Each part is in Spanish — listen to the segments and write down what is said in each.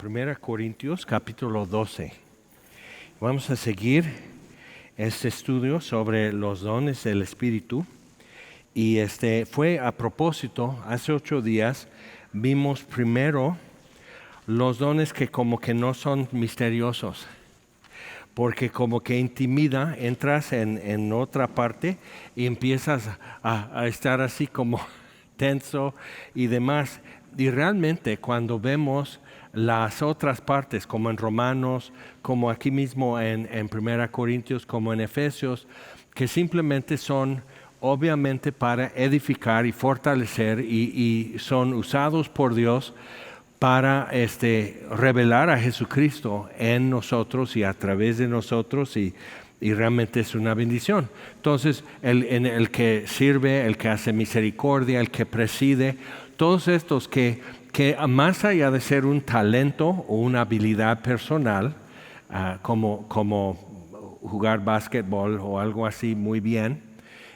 1 Corintios capítulo 12. Vamos a seguir este estudio sobre los dones del Espíritu. Y fue a propósito, hace 8 días vimos primero los dones que como que no son misteriosos, porque como que intimida, entras en otra parte y empiezas a estar así como tenso y demás. Y realmente cuando vemos las otras partes, como en Romanos, como aquí mismo en 1 Corintios, como en Efesios, que simplemente son obviamente para edificar y fortalecer y son usados por Dios para revelar a Jesucristo en nosotros y a través de nosotros y realmente es una bendición. Entonces, el que sirve, el que hace misericordia, el que preside, todos estos que más allá de ser un talento o una habilidad personal, como jugar básquetbol o algo así muy bien,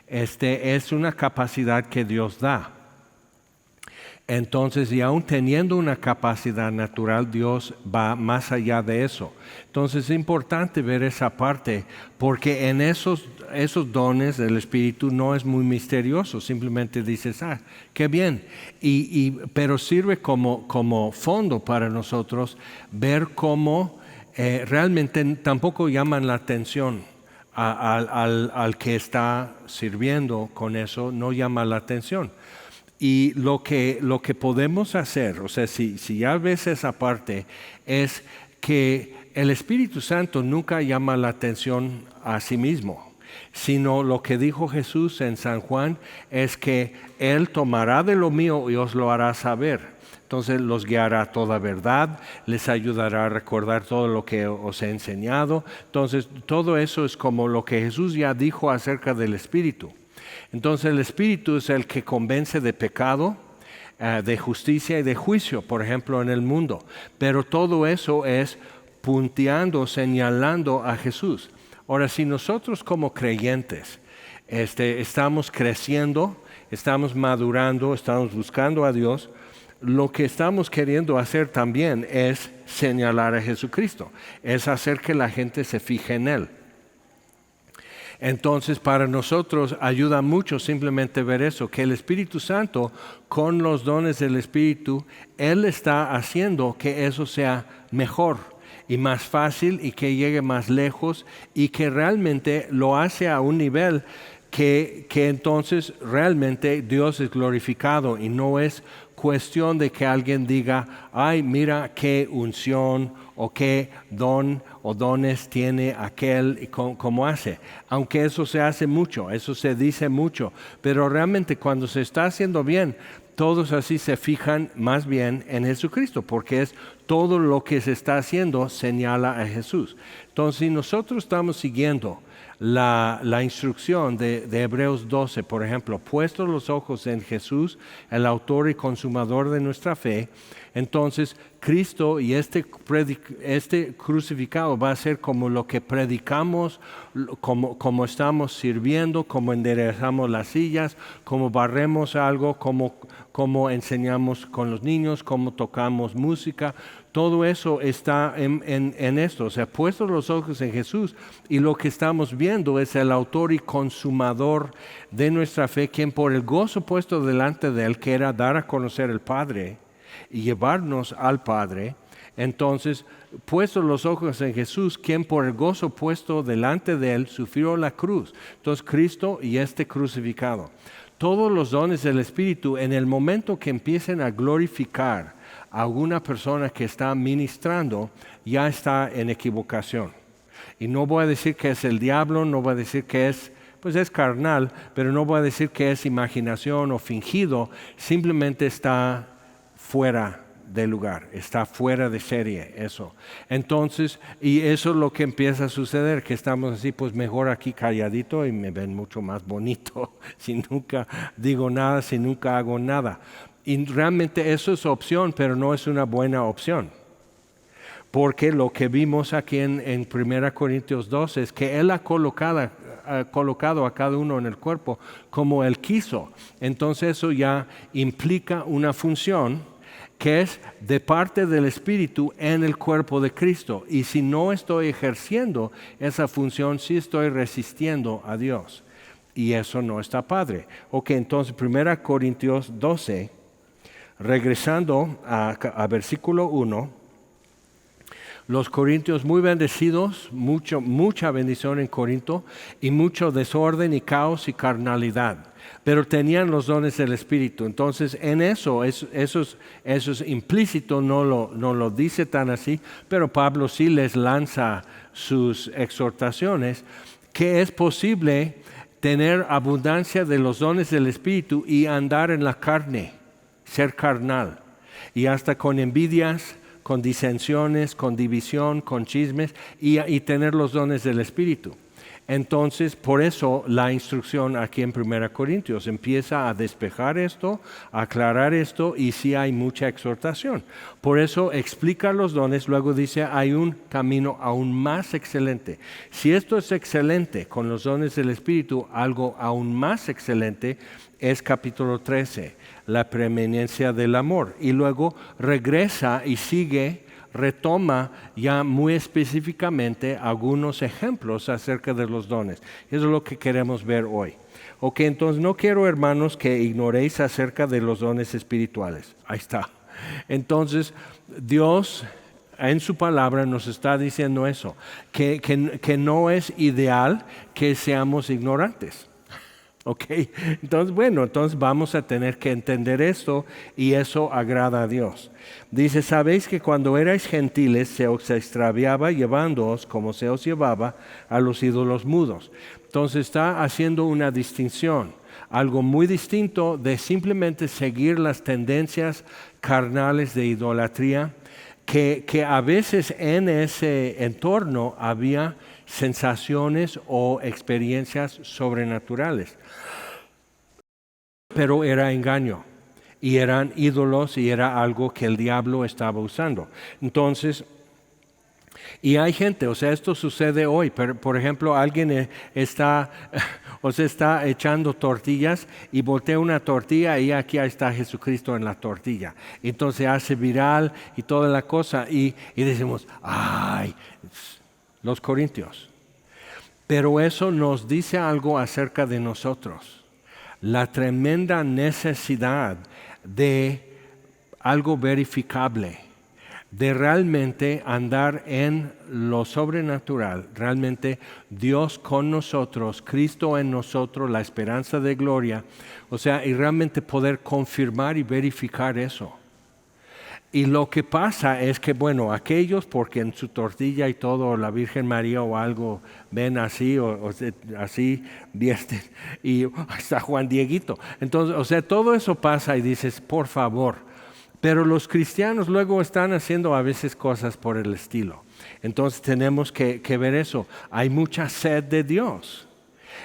es una capacidad que Dios da. Entonces, y aún teniendo una capacidad natural, Dios va más allá de eso. Entonces es importante ver esa parte, porque en esos dones del Espíritu no es muy misterioso, simplemente dices, qué bien, pero sirve como fondo para nosotros ver cómo realmente tampoco llaman la atención al que está sirviendo con eso, no llama la atención. Y lo que podemos hacer, o sea, si ya ves esa parte, es que el Espíritu Santo nunca llama la atención a sí mismo, sino lo que dijo Jesús en San Juan es que Él tomará de lo mío y os lo hará saber. Entonces los guiará a toda verdad, les ayudará a recordar todo lo que os he enseñado. Entonces todo eso es como lo que Jesús ya dijo acerca del Espíritu. Entonces el Espíritu es el que convence de pecado, de justicia y de juicio, por ejemplo, en el mundo. Pero todo eso es punteando, señalando a Jesús. Ahora, si nosotros como creyentes estamos creciendo, estamos madurando, estamos buscando a Dios, lo que estamos queriendo hacer también es señalar a Jesucristo, es hacer que la gente se fije en Él. Entonces para nosotros ayuda mucho simplemente ver eso, que el Espíritu Santo con los dones del Espíritu, Él está haciendo que eso sea mejor y más fácil y que llegue más lejos y que realmente lo hace a un nivel que entonces realmente Dios es glorificado y no es cuestión de que alguien diga, ay, mira qué unción o qué don o dones tiene aquel y cómo hace. Aunque eso se hace mucho, eso se dice mucho, pero realmente cuando se está haciendo bien, todos así se fijan más bien en Jesucristo, porque es todo lo que se está haciendo señala a Jesús. Entonces, si nosotros estamos siguiendo la instrucción de Hebreos 12, por ejemplo, puestos los ojos en Jesús, el autor y consumador de nuestra fe, entonces Cristo y este crucificado va a ser como lo que predicamos, como estamos sirviendo, como enderezamos las sillas, como barremos algo, como enseñamos con los niños, como tocamos música. Todo eso está en esto, o sea, puestos los ojos en Jesús y lo que estamos viendo es el autor y consumador de nuestra fe, quien por el gozo puesto delante de Él, que era dar a conocer el Padre y llevarnos al Padre, entonces, puestos los ojos en Jesús, quien por el gozo puesto delante de Él sufrió la cruz. Entonces, Cristo y crucificado. Todos los dones del Espíritu, en el momento que empiecen a glorificar a alguna persona que está ministrando, ya está en equivocación. Y no voy a decir que es el diablo, no voy a decir que es carnal, pero no voy a decir que es imaginación o fingido, simplemente está fuera de lugar, está fuera de serie eso. Entonces, y eso es lo que empieza a suceder, que estamos así, pues mejor aquí calladito y me ven mucho más bonito si nunca digo nada, si nunca hago nada. Y realmente eso es opción, pero no es una buena opción. Porque lo que vimos aquí en 1 Corintios 12 es que Él ha colocado a cada uno en el cuerpo como Él quiso. Entonces eso ya implica una función que es de parte del Espíritu en el cuerpo de Cristo. Y si no estoy ejerciendo esa función, sí estoy resistiendo a Dios. Y eso no está padre. Ok, entonces 1 Corintios 12, regresando a versículo 1. Los corintios muy bendecidos, mucha bendición en Corinto y mucho desorden y caos y carnalidad. Pero tenían los dones del Espíritu. Entonces en eso es implícito, no lo dice tan así, pero Pablo sí les lanza sus exhortaciones, que es posible tener abundancia de los dones del Espíritu y andar en la carne, ser carnal, y hasta con envidias, con disensiones, con división, con chismes, y tener los dones del Espíritu. Entonces, por eso la instrucción aquí en 1 Corintios empieza a despejar esto, a aclarar esto, y sí hay mucha exhortación. Por eso explica los dones, luego dice, hay un camino aún más excelente. Si esto es excelente con los dones del Espíritu, algo aún más excelente es capítulo 13, la preeminencia del amor. Y luego regresa y retoma ya muy específicamente algunos ejemplos acerca de los dones. Eso es lo que queremos ver hoy. Ok, entonces no quiero, hermanos, que ignoréis acerca de los dones espirituales. Ahí está. Entonces, Dios en su palabra nos está diciendo eso, que no es ideal que seamos ignorantes. Ok, entonces vamos a tener que entender esto y eso agrada a Dios. Dice, sabéis que cuando erais gentiles se os extraviaba llevándoos como se os llevaba a los ídolos mudos. Entonces está haciendo una distinción, algo muy distinto de simplemente seguir las tendencias carnales de idolatría, que a veces en ese entorno había sensaciones o experiencias sobrenaturales. Pero era engaño y eran ídolos y era algo que el diablo estaba usando. Entonces, y hay gente, o sea, esto sucede hoy. Por ejemplo, alguien está echando tortillas y voltea una tortilla y aquí está Jesucristo en la tortilla. Entonces hace viral y toda la cosa y decimos, ay, los corintios. Pero eso nos dice algo acerca de nosotros. La tremenda necesidad de algo verificable, de realmente andar en lo sobrenatural, realmente Dios con nosotros, Cristo en nosotros, la esperanza de gloria, o sea, y realmente poder confirmar y verificar eso. Y lo que pasa es que, bueno, aquellos, porque en su tortilla y todo, la Virgen María o algo, ven así, o así vierten, y hasta Juan Dieguito. Entonces, o sea, todo eso pasa y dices, por favor. Pero los cristianos luego están haciendo a veces cosas por el estilo. Entonces tenemos que ver eso. Hay mucha sed de Dios.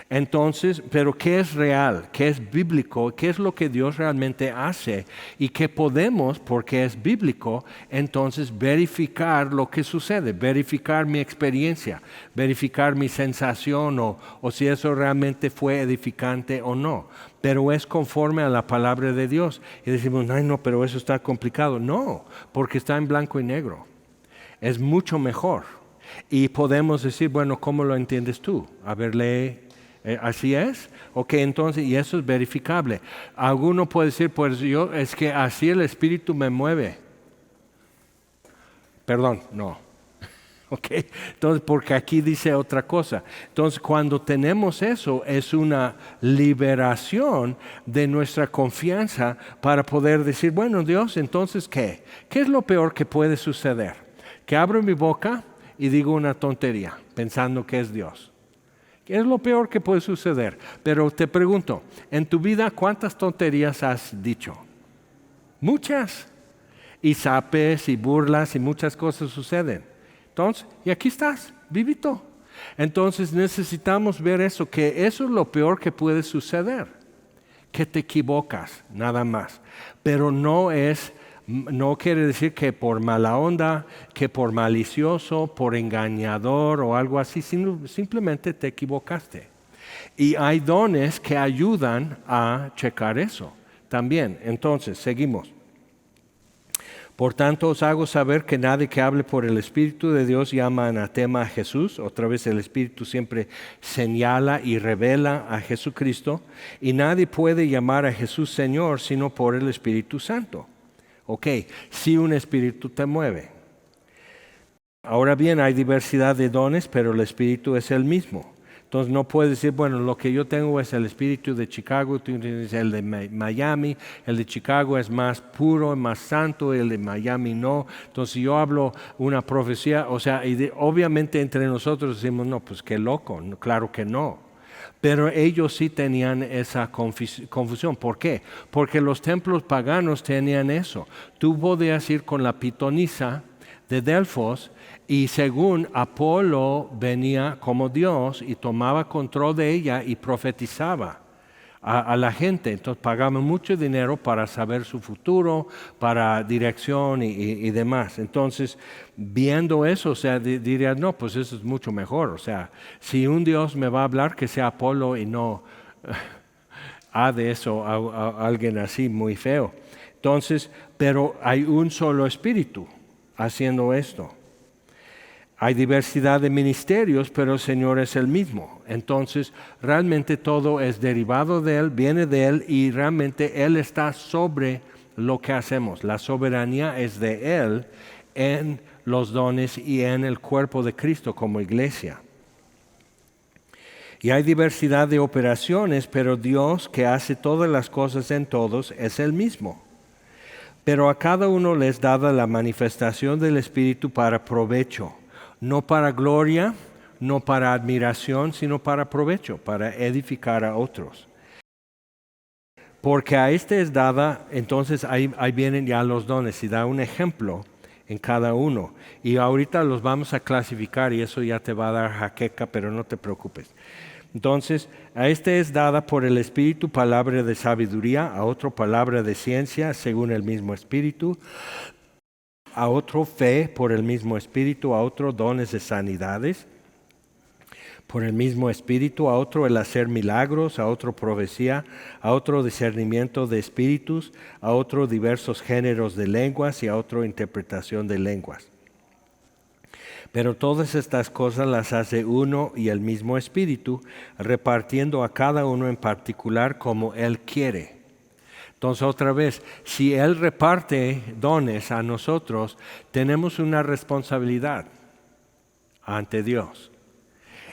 Entonces, pero ¿qué es real? ¿Qué es bíblico? ¿Qué es lo que Dios realmente hace? Y que podemos, porque es bíblico, entonces verificar lo que sucede, verificar mi experiencia, verificar mi sensación o si eso realmente fue edificante o no. Pero es conforme a la palabra de Dios. Y decimos, ay no, pero eso está complicado. No, porque está en blanco y negro. Es mucho mejor. Y podemos decir, bueno, ¿cómo lo entiendes tú? A ver, lee. ¿Así es? Ok, entonces, y eso es verificable. Alguno puede decir, pues yo, es que así el Espíritu me mueve. Perdón, no. Ok, entonces, porque aquí dice otra cosa. Entonces, cuando tenemos eso, es una liberación de nuestra confianza para poder decir, bueno, Dios, entonces, ¿qué? ¿Qué es lo peor que puede suceder? Que abro mi boca y digo una tontería, pensando que es Dios. ¿Qué es lo peor que puede suceder? Pero te pregunto, en tu vida, ¿cuántas tonterías has dicho? Muchas. Y zapes y burlas y muchas cosas suceden. Entonces, y aquí estás, vivito. Entonces necesitamos ver eso, que eso es lo peor que puede suceder. Que te equivocas, nada más. Pero no quiere decir que por mala onda, que por malicioso, por engañador o algo así, sino simplemente te equivocaste. Y hay dones que ayudan a checar eso también. Entonces, seguimos. Por tanto, os hago saber que nadie que hable por el Espíritu de Dios llama anatema a Jesús. Otra vez el Espíritu siempre señala y revela a Jesucristo. Y nadie puede llamar a Jesús Señor sino por el Espíritu Santo. Ok, si un espíritu te mueve. Ahora bien, hay diversidad de dones, pero el Espíritu es el mismo. Entonces no puedes decir, bueno, lo que yo tengo es el espíritu de Chicago, tú tienes el de Miami, el de Chicago es más puro, más santo, el de Miami no. Entonces yo hablo una profecía, o sea, obviamente entre nosotros decimos, no, pues qué loco, no, claro que no. Pero ellos sí tenían esa confusión. ¿Por qué? Porque los templos paganos tenían eso. Tú podías ir con la pitonisa de Delfos y según Apolo venía como Dios y tomaba control de ella y profetizaba a la gente. Entonces pagaban mucho dinero para saber su futuro, para dirección y demás. Entonces, viendo eso, o sea, dirías, no, pues eso es mucho mejor. O sea, si un Dios me va a hablar, que sea Apolo y no de eso a alguien así muy feo. Entonces, pero hay un solo espíritu haciendo esto. Hay diversidad de ministerios, pero el Señor es el mismo. Entonces, realmente todo es derivado de Él, viene de Él y realmente Él está sobre lo que hacemos. La soberanía es de Él en los dones y en el cuerpo de Cristo como iglesia. Y hay diversidad de operaciones, pero Dios que hace todas las cosas en todos es el mismo. Pero a cada uno les dada la manifestación del Espíritu para provecho. No para gloria, no para admiración, sino para provecho, para edificar a otros. Porque a este es dada, entonces ahí vienen ya los dones y da un ejemplo en cada uno. Y ahorita los vamos a clasificar y eso ya te va a dar jaqueca, pero no te preocupes. Entonces, a este es dada por el Espíritu palabra de sabiduría, a otro palabra de ciencia según el mismo Espíritu, a otro fe por el mismo Espíritu, a otro dones de sanidades por el mismo Espíritu, a otro el hacer milagros, a otro profecía, a otro discernimiento de espíritus, a otro diversos géneros de lenguas y a otro interpretación de lenguas. Pero todas estas cosas las hace uno y el mismo Espíritu, repartiendo a cada uno en particular como Él quiere. Entonces otra vez, si Él reparte dones a nosotros, tenemos una responsabilidad ante Dios.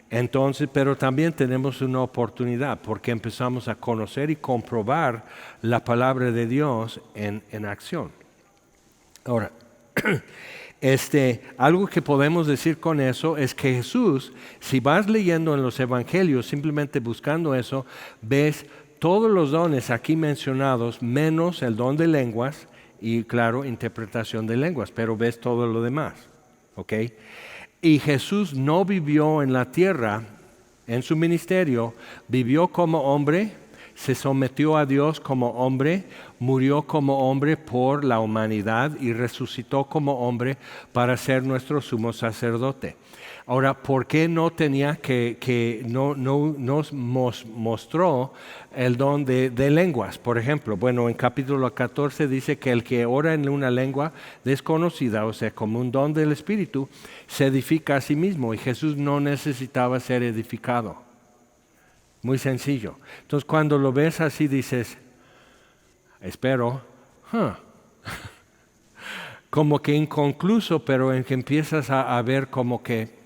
Entonces, pero también tenemos una oportunidad porque empezamos a conocer y comprobar la palabra de Dios en acción. Ahora, algo que podemos decir con eso es que Jesús, si vas leyendo en los evangelios, simplemente buscando eso, ves todos los dones aquí mencionados, menos el don de lenguas y, claro, interpretación de lenguas, pero ves todo lo demás, ¿ok? Y Jesús no vivió en la tierra, en su ministerio, vivió como hombre, se sometió a Dios como hombre, murió como hombre por la humanidad y resucitó como hombre para ser nuestro sumo sacerdote. Ahora, ¿por qué no tenía no nos mostró el don de lenguas? Por ejemplo, bueno, en capítulo 14 dice que el que ora en una lengua desconocida, o sea, como un don del Espíritu, se edifica a sí mismo y Jesús no necesitaba ser edificado. Muy sencillo. Entonces, cuando lo ves así dices, espero, como que inconcluso, pero en que empiezas a ver como que,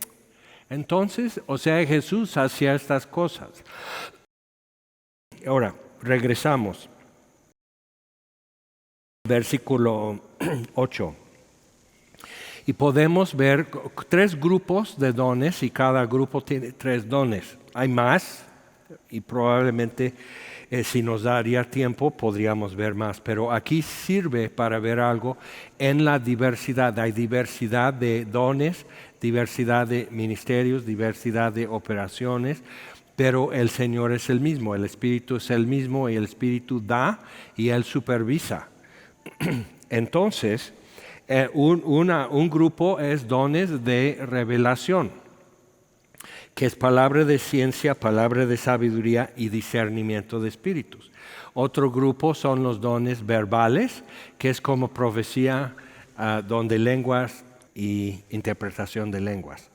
entonces, o sea, Jesús hacía estas cosas. Ahora, regresamos. Versículo 8. Y podemos ver 3 grupos de dones y cada grupo tiene 3 dones. Hay más y probablemente si nos daría tiempo podríamos ver más, pero aquí sirve para ver algo en la diversidad. Hay diversidad de dones, diversidad de ministerios, diversidad de operaciones, pero el Señor es el mismo, el Espíritu es el mismo y el Espíritu da y Él supervisa. Entonces, un grupo es dones de revelación, que es palabra de ciencia, palabra de sabiduría y discernimiento de espíritus. Otro grupo son los dones verbales, que es como profecía, don de lenguas y interpretación de lenguas.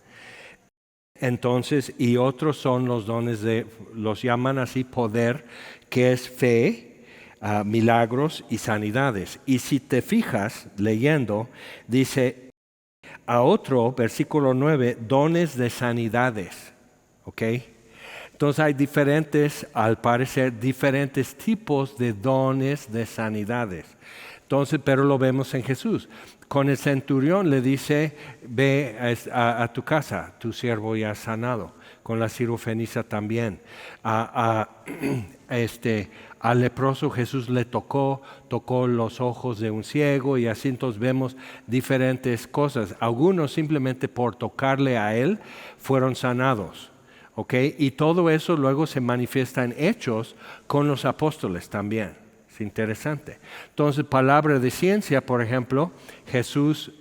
Entonces, y otros son los dones los llaman así poder, que es fe, milagros y sanidades. Y si te fijas leyendo, dice a otro, versículo 9, dones de sanidades. ¿Ok? Entonces hay al parecer, diferentes tipos de dones de sanidades. Entonces, pero lo vemos en Jesús. Con el centurión le dice, ve a tu casa, tu siervo ya sanado. Con la sirofenicia también. Al leproso Jesús le tocó los ojos de un ciego y así entonces vemos diferentes cosas. Algunos simplemente por tocarle a él fueron sanados. ¿Okay? Y todo eso luego se manifiesta en hechos con los apóstoles también. Es interesante. Entonces, palabra de ciencia, por ejemplo, Jesús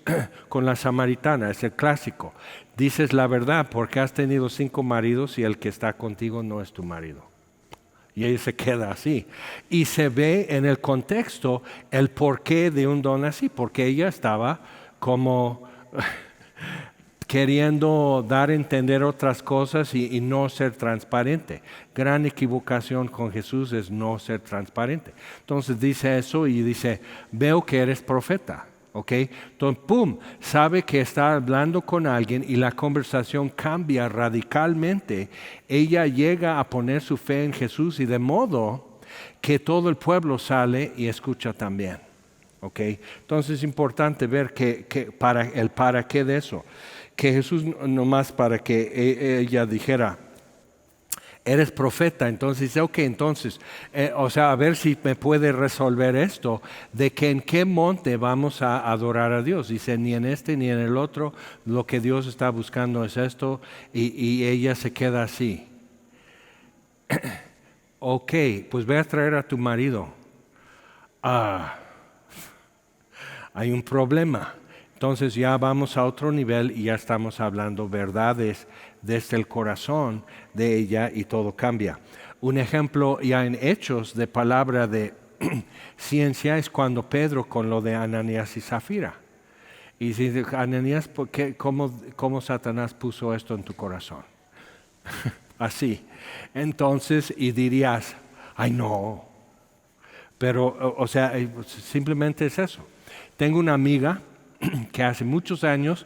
con la samaritana, es el clásico. Dices la verdad porque has tenido 5 maridos y el que está contigo no es tu marido. Y ella se queda así. Y se ve en el contexto el porqué de un don así, porque ella estaba como queriendo dar a entender otras cosas y no ser transparente. Gran equivocación con Jesús es no ser transparente. Entonces dice eso y dice, veo que eres profeta. ¿Ok? Entonces, ¡pum!, sabe que está hablando con alguien y la conversación cambia radicalmente. Ella llega a poner su fe en Jesús y de modo que todo el pueblo sale y escucha también. ¿Ok? Entonces es importante ver para qué de eso. Que Jesús nomás para que ella dijera, eres profeta, entonces dice, ok, entonces, a ver si me puede resolver esto, de que en qué monte vamos a adorar a Dios. Dice, ni en este ni en el otro, lo que Dios está buscando es esto, y ella se queda así. Ok, pues ve a traer a tu marido. Hay un problema. Entonces ya vamos a otro nivel y ya estamos hablando verdades desde el corazón de ella y todo cambia. Un ejemplo ya en Hechos de palabra de ciencia es cuando Pedro con lo de Ananías y Zafira. Y dice, Ananías, ¿cómo Satanás puso esto en tu corazón? Así. Entonces, y dirías, ay no. Pero, simplemente es eso. Tengo una amiga que hace muchos años,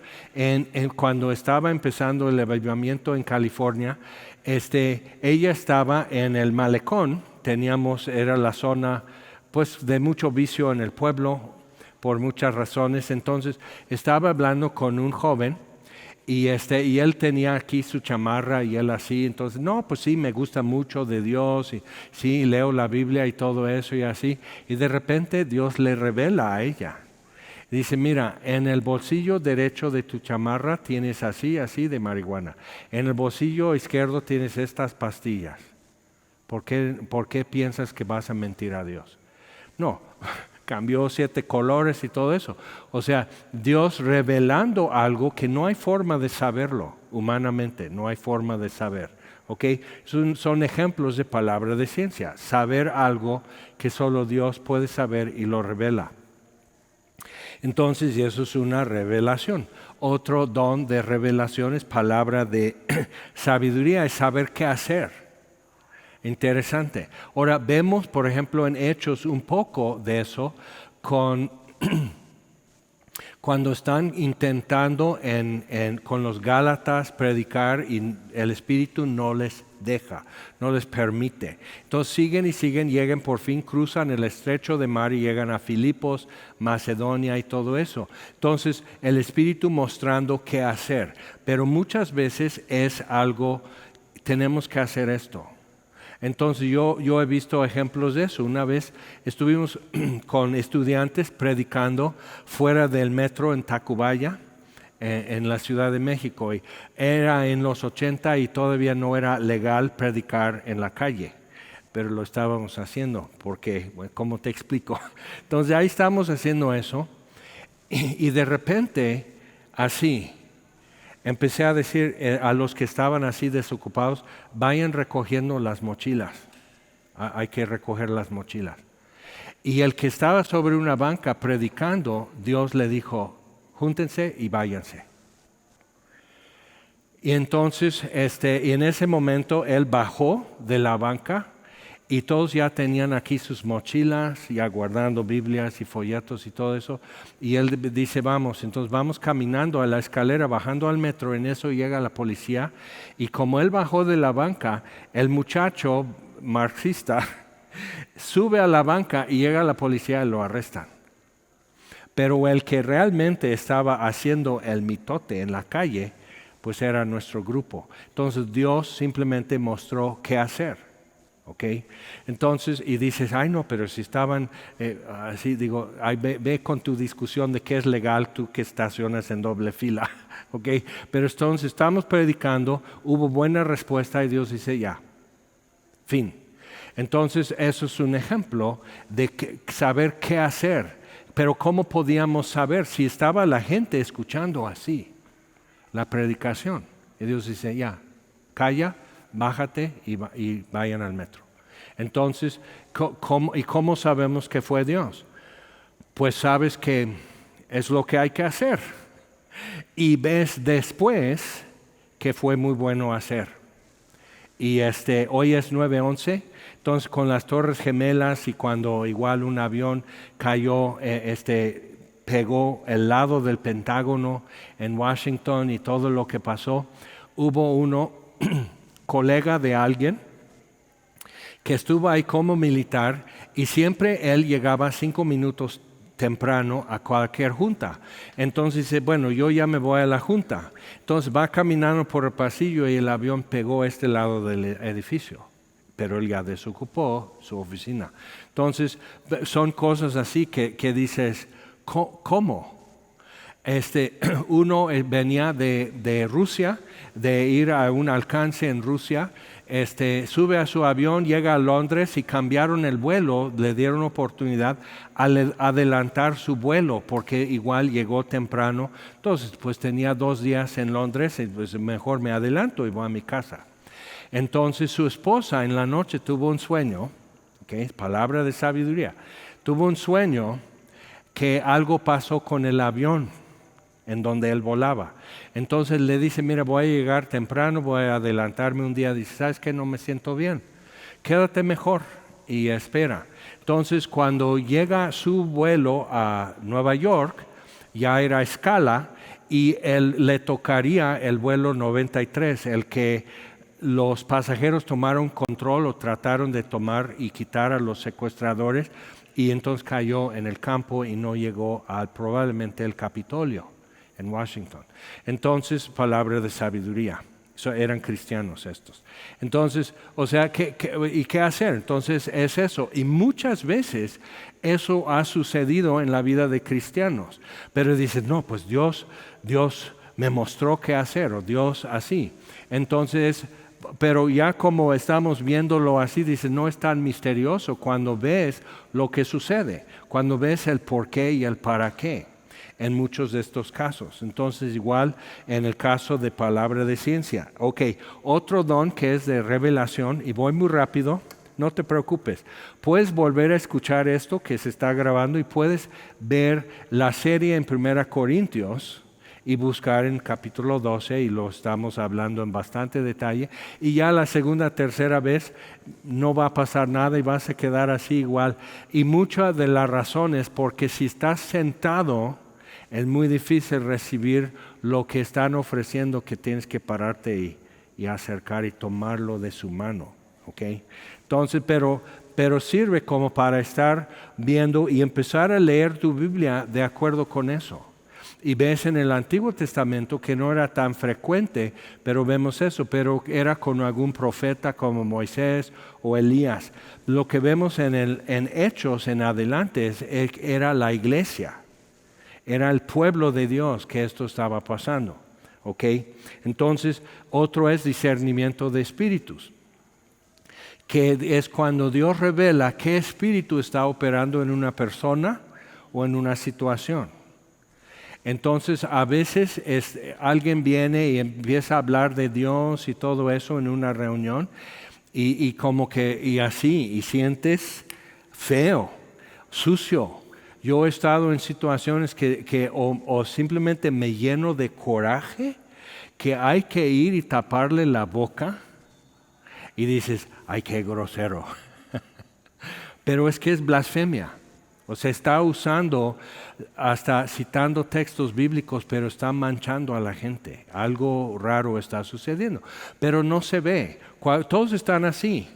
cuando estaba empezando el avivamiento en California, ella estaba en el malecón, era la zona pues de mucho vicio en el pueblo, por muchas razones. Entonces estaba hablando con un joven y él tenía aquí su chamarra y él así, entonces, no, pues sí, me gusta mucho de Dios y sí, leo la Biblia y todo eso y así, y de repente Dios le revela a ella. Dice, mira, en el bolsillo derecho de tu chamarra tienes así de marihuana. En el bolsillo izquierdo tienes estas pastillas. ¿Por qué piensas que vas a mentir a Dios? No, cambió 7 colores y todo eso. O sea, Dios revelando algo que no hay forma de saberlo humanamente, no hay forma de saber. ¿Ok? Son ejemplos de palabra de ciencia. Saber algo que solo Dios puede saber y lo revela. Entonces, eso es una revelación. Otro don de revelación es palabra de sabiduría, es saber qué hacer. Interesante. Ahora, vemos, por ejemplo, en Hechos un poco de eso cuando están intentando con los Gálatas predicar y el Espíritu no les deja, no les permite. Entonces siguen y siguen, llegan por fin, cruzan el estrecho de mar y llegan a Filipos, Macedonia y todo eso. Entonces el Espíritu mostrando qué hacer, pero muchas veces es algo, tenemos que hacer esto. Entonces yo he visto ejemplos de eso. Una vez estuvimos con estudiantes predicando fuera del metro en Tacubaya, en la Ciudad de México. Y era en los 80 y todavía no era legal predicar en la calle, pero lo estábamos haciendo porque, ¿cómo te explico? Entonces ahí estamos haciendo eso y de repente así empecé a decir a los que estaban así desocupados, vayan recogiendo las mochilas. Hay que recoger las mochilas. Y el que estaba sobre una banca predicando, Dios le dijo, júntense y váyanse. Y entonces, y en ese momento, él bajó de la banca y todos ya tenían aquí sus mochilas, ya guardando Biblias y folletos y todo eso. Y él dice, vamos, entonces vamos caminando a la escalera, bajando al metro. En eso llega la policía. Y como él bajó de la banca, el muchacho marxista sube a la banca y llega la policía y lo arrestan. Pero el que realmente estaba haciendo el mitote en la calle, pues era nuestro grupo. Entonces Dios simplemente mostró qué hacer. ¿Okay? Entonces, y dices, ay no, pero si estaban así, digo, ay, ve con tu discusión de qué es legal tú que estacionas en doble fila. ¿Okay? Pero entonces estamos predicando, hubo buena respuesta y Dios dice, ya, fin. Entonces eso es un ejemplo de saber qué hacer. Pero ¿cómo podíamos saber si estaba la gente escuchando así la predicación? Y Dios dice, ya, calla, bájate y vayan al metro. Entonces, ¿cómo sabemos que fue Dios? Pues sabes que es lo que hay que hacer. Y ves después que fue muy bueno hacer. Y hoy es 9/11, entonces con las Torres Gemelas y cuando igual un avión cayó, pegó el lado del Pentágono en Washington y todo lo que pasó, hubo uno colega de alguien que estuvo ahí como militar y siempre él llegaba 5 minutos temprano a cualquier junta. Entonces dice, bueno, yo ya me voy a la junta. Entonces va caminando por el pasillo y el avión pegó a este lado del edificio, pero él ya desocupó su oficina. Entonces son cosas así que dices, ¿cómo? Uno venía de Rusia, de ir a un alcance en Rusia, sube a su avión, llega a Londres y cambiaron el vuelo, le dieron oportunidad a adelantar su vuelo porque igual llegó temprano. Entonces pues tenía 2 días en Londres y pues mejor me adelanto y voy a mi casa. Entonces su esposa en la noche tuvo un sueño, ¿okay? Palabra de sabiduría, tuvo un sueño que algo pasó con el avión en donde él volaba. Entonces le dice, mira, voy a llegar temprano, voy a adelantarme un día. Dice, ¿sabes qué? No me siento bien. Quédate mejor y espera. Entonces cuando llega su vuelo a Nueva York, ya era escala y le tocaría el vuelo 93, el que los pasajeros tomaron control o trataron de tomar y quitar a los secuestradores y entonces cayó en el campo y no llegó a probablemente el Capitolio en Washington. Entonces, palabra de sabiduría. Eran cristianos estos. Entonces, o sea, ¿y qué hacer? Entonces es eso. Y muchas veces eso ha sucedido en la vida de cristianos. Pero dices, no, pues Dios me mostró qué hacer, o Dios así. Entonces, pero ya como estamos viéndolo así, dices, no es tan misterioso cuando ves lo que sucede, cuando ves el por qué y el para qué. En muchos de estos casos. Entonces igual en el caso de palabra de ciencia. Ok, otro don que es de revelación, y voy muy rápido, no te preocupes. Puedes volver a escuchar esto que se está grabando y puedes ver la serie en 1 Corintios y buscar en capítulo 12 y lo estamos hablando en bastante detalle. Y ya la segunda, tercera vez no va a pasar nada y vas a quedar así igual. Y mucha de la razón es porque si estás sentado, es muy difícil recibir lo que están ofreciendo, que tienes que pararte y acercar y tomarlo de su mano. ¿Okay? Entonces, pero sirve como para estar viendo y empezar a leer tu Biblia de acuerdo con eso. Y ves en el Antiguo Testamento que no era tan frecuente, pero vemos eso, pero era con algún profeta como Moisés o Elías. Lo que vemos en Hechos en adelante era la iglesia. Era el pueblo de Dios que esto estaba pasando. ¿Ok? Entonces, otro es discernimiento de espíritus, que es cuando Dios revela qué espíritu está operando en una persona o en una situación. Entonces, a veces alguien viene y empieza a hablar de Dios y todo eso en una reunión y como que, y así, y sientes feo. sucio. Yo he estado en situaciones que o simplemente me lleno de coraje, que hay que ir y taparle la boca y dices, ay, qué grosero. Pero es que es blasfemia. O sea, está usando, hasta citando textos bíblicos, pero está manchando a la gente. Algo raro está sucediendo. Pero no se ve. Todos están así.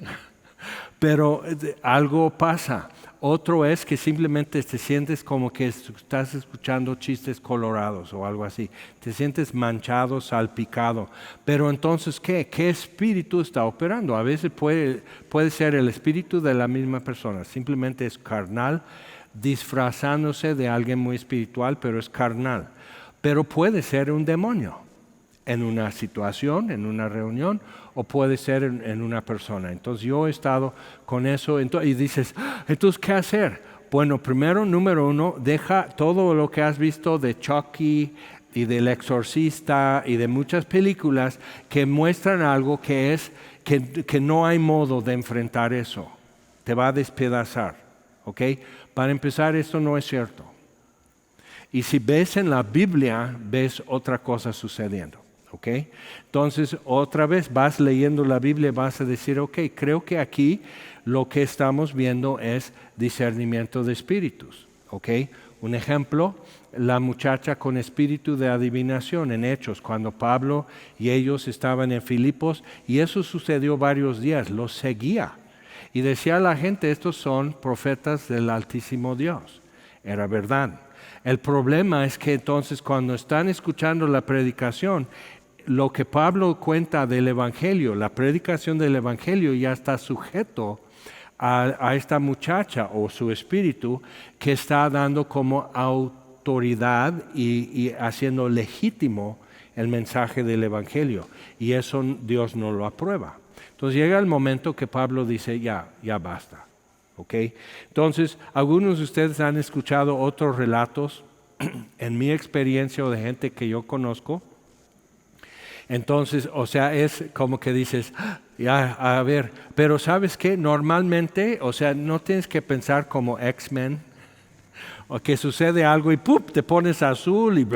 Pero algo pasa. Otro es que simplemente te sientes como que estás escuchando chistes colorados o algo así. Te sientes manchado, salpicado. Pero entonces, ¿qué? ¿Qué espíritu está operando? A veces puede ser el espíritu de la misma persona. Simplemente es carnal, disfrazándose de alguien muy espiritual, pero es carnal. Pero puede ser un demonio en una situación, en una reunión, o puede ser en una persona. Entonces yo he estado con eso y dices, entonces, ¿qué hacer? Bueno, primero, número uno, deja todo lo que has visto de Chucky y del Exorcista y de muchas películas que muestran algo que no hay modo de enfrentar eso. Te va a despedazar, ¿ok? Para empezar, esto no es cierto. Y si ves en la Biblia, ves otra cosa sucediendo. ¿Okay? Entonces, otra vez vas leyendo la Biblia y vas a decir, ok, creo que aquí lo que estamos viendo es discernimiento de espíritus. ¿Okay? Un ejemplo, la muchacha con espíritu de adivinación en Hechos, cuando Pablo y ellos estaban en Filipos, y eso sucedió varios días, los seguía. Y decía a la gente, estos son profetas del Altísimo Dios. Era verdad. El problema es que entonces cuando están escuchando la predicación, lo que Pablo cuenta del Evangelio, la predicación del Evangelio ya está sujeto a esta muchacha o su espíritu que está dando como autoridad y haciendo legítimo el mensaje del Evangelio. Y eso Dios no lo aprueba. Entonces llega el momento que Pablo dice, ya basta. ¿Okay? Entonces, algunos de ustedes han escuchado otros relatos en mi experiencia o de gente que yo conozco. Entonces, o sea, es como que dices, ya, a ver, pero ¿sabes qué? Normalmente, o sea, no tienes que pensar como X-Men, o que sucede algo y ¡pum! Te pones azul y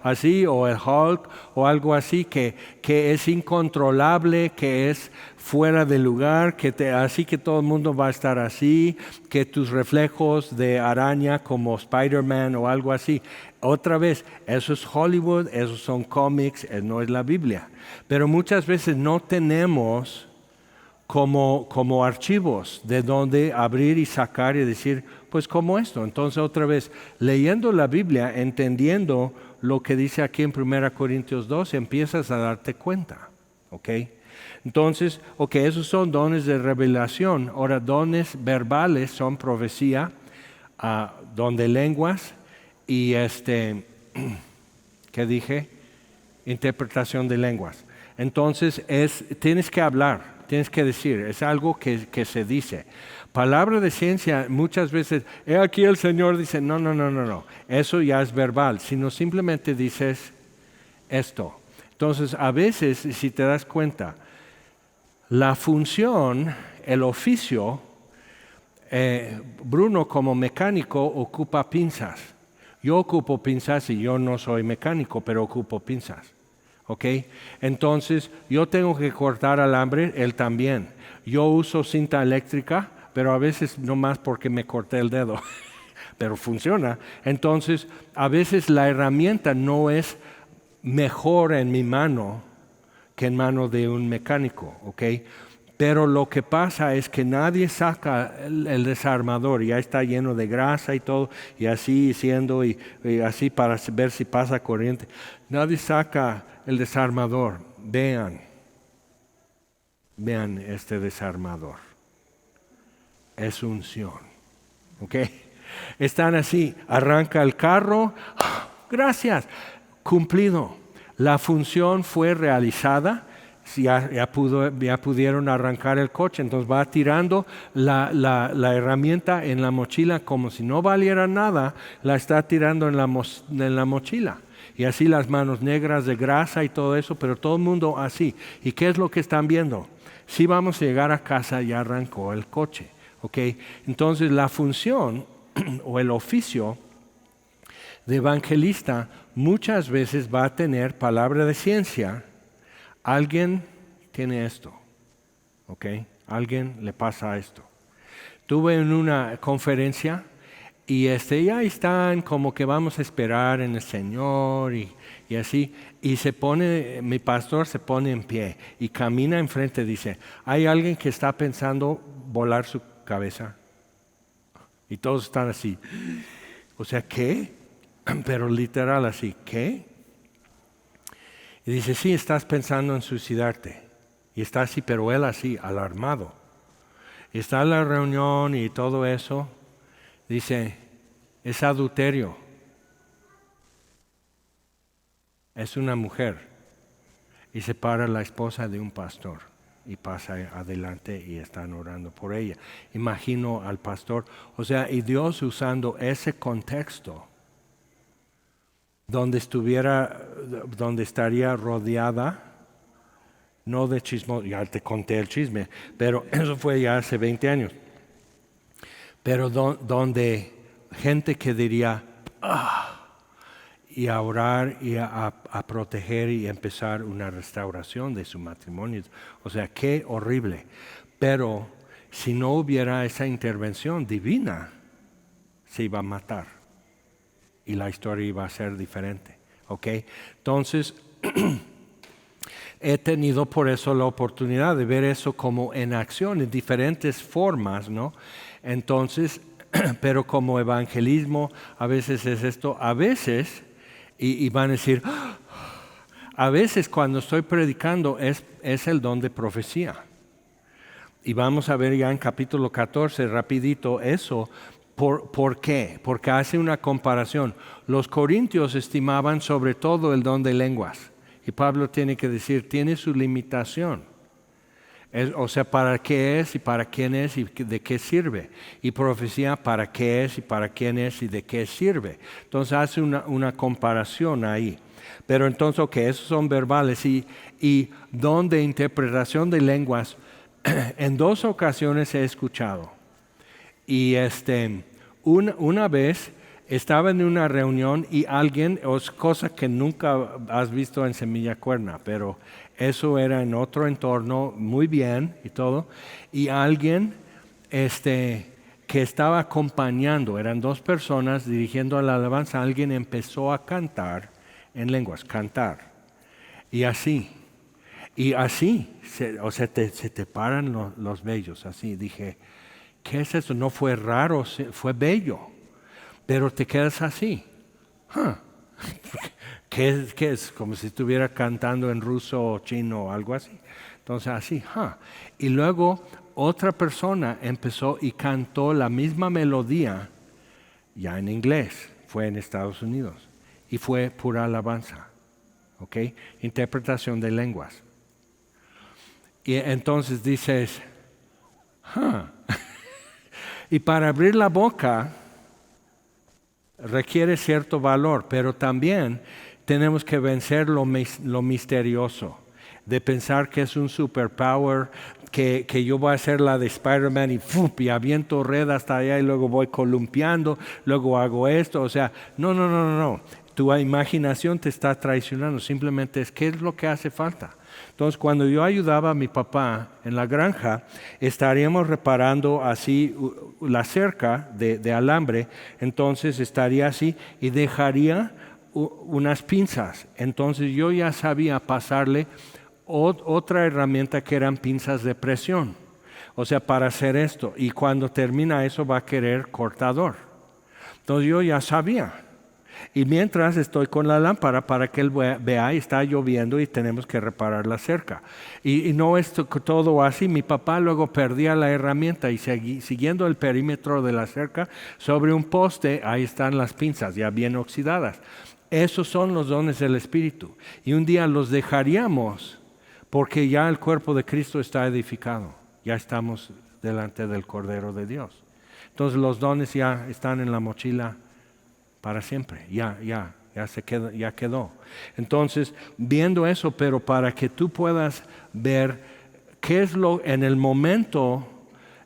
así, o el Hulk, o algo así que es incontrolable, que es fuera de lugar, así que todo el mundo va a estar así, que tus reflejos de araña como Spider-Man o algo así. Otra vez, eso es Hollywood, esos son cómics, no es la Biblia. Pero muchas veces no tenemos como archivos de donde abrir y sacar y decir, pues como esto. Entonces otra vez, leyendo la Biblia, entendiendo lo que dice aquí en 1 Corintios 12, empiezas a darte cuenta. ¿Ok? Entonces, esos son dones de revelación. Ahora, dones verbales son profecía, don de lenguas y ¿qué dije? Interpretación de lenguas. Entonces, tienes que hablar. Tienes que decir, es algo que se dice. Palabra de ciencia, muchas veces, aquí el Señor dice, no, eso ya es verbal, sino simplemente dices esto. Entonces, a veces, si te das cuenta, la función, el oficio, Bruno como mecánico ocupa pinzas. Yo ocupo pinzas y yo no soy mecánico, pero ocupo pinzas. ¿Ok? Entonces, yo tengo que cortar alambre, él también. Yo uso cinta eléctrica, pero a veces no más porque me corté el dedo, pero funciona. Entonces, a veces la herramienta no es mejor en mi mano que en mano de un mecánico, ¿ok? Pero lo que pasa es que nadie saca el desarmador, ya está lleno de grasa y todo, y así siendo, y así para ver si pasa corriente. Nadie saca el desarmador. Vean este desarmador. Es unción. ¿Ok? Están así, arranca el carro, gracias, cumplido. La función fue realizada, ya pudieron arrancar el coche, entonces va tirando la herramienta en la mochila como si no valiera nada, la está tirando en la mochila. Y así las manos negras de grasa y todo eso, pero todo el mundo así. ¿Y qué es lo que están viendo? Si vamos a llegar a casa, ya arrancó el coche. ¿Okay? Entonces la función o el oficio de evangelista muchas veces va a tener palabra de ciencia. Alguien tiene esto, ¿ok? Alguien le pasa esto. Tuve en una conferencia y ya están como que vamos a esperar en el Señor y así. Y mi pastor se pone en pie y camina enfrente y dice, ¿hay alguien que está pensando volar su cabeza? Y todos están así. O sea, ¿qué? Pero literal así, ¿qué? Y dice, sí, estás pensando en suicidarte. Y está así, pero él así, alarmado. Y está en la reunión y todo eso. Dice, es adulterio. Es una mujer. Y se para la esposa de un pastor. Y pasa adelante y están orando por ella. Imagino al pastor. O sea, y Dios usando ese contexto. Donde estaría rodeada. No de chisme, ya te conté el chisme. Pero eso fue ya hace 20 años. Pero donde gente que diría, y a orar y a proteger y empezar una restauración de su matrimonio. O sea, qué horrible. Pero si no hubiera esa intervención divina, se iba a matar. Y la historia iba a ser diferente. ¿Ok? Entonces, he tenido por eso la oportunidad de ver eso como en acción, en diferentes formas, ¿no? Entonces, pero como evangelismo, a veces es esto, a veces, y van a decir, a veces cuando estoy predicando es el don de profecía. Y vamos a ver ya en capítulo 14, rapidito, eso. ¿Por qué? Porque hace una comparación. Los corintios estimaban sobre todo el don de lenguas. Y Pablo tiene que decir, tiene su limitación. O sea, ¿para qué es y para quién es y de qué sirve? Y profecía, ¿para qué es y para quién es y de qué sirve? Entonces hace una comparación ahí. Pero entonces, ok, esos son verbales y don de interpretación de lenguas. En 2 ocasiones he escuchado. Y una vez estaba en una reunión y alguien, cosa que nunca has visto en Semilla Cuerna, pero eso era en otro entorno, muy bien y todo. Y alguien que estaba acompañando, eran 2 personas dirigiendo la alabanza, alguien empezó a cantar en lenguas, cantar. Y así, se te paran los vellos, así. Dije, ¿qué es eso? No fue raro, fue bello. Pero te quedas así. ¿Qué es? Como si estuviera cantando en ruso o chino o algo así. Entonces así. Y luego otra persona empezó y cantó la misma melodía ya en inglés. Fue en Estados Unidos. Y fue pura alabanza. ¿Ok? Interpretación de lenguas. Y entonces dices, y para abrir la boca requiere cierto valor, pero también tenemos que vencer lo misterioso, de pensar que es un superpower, que yo voy a hacer la de Spider-Man y aviento red hasta allá y luego voy columpiando, luego hago esto, o sea, no. Tu imaginación te está traicionando, simplemente es qué es lo que hace falta. Entonces, cuando yo ayudaba a mi papá en la granja, estaríamos reparando así la cerca de alambre, entonces estaría así y dejaría unas pinzas. Entonces yo ya sabía pasarle otra herramienta que eran pinzas de presión. O sea, para hacer esto. Y cuando termina eso va a querer cortador. Entonces yo ya sabía. Y mientras estoy con la lámpara para que él vea y está lloviendo y tenemos que reparar la cerca. Y no es todo así. Mi papá luego perdía la herramienta y siguiendo el perímetro de la cerca, sobre un poste, ahí están las pinzas ya bien oxidadas. Esos son los dones del Espíritu. Y un día los dejaríamos porque ya el cuerpo de Cristo está edificado. Ya estamos delante del Cordero de Dios. Entonces los dones ya están en la mochila para siempre, ya quedó. Entonces, viendo eso, pero para que tú puedas ver qué es en el momento,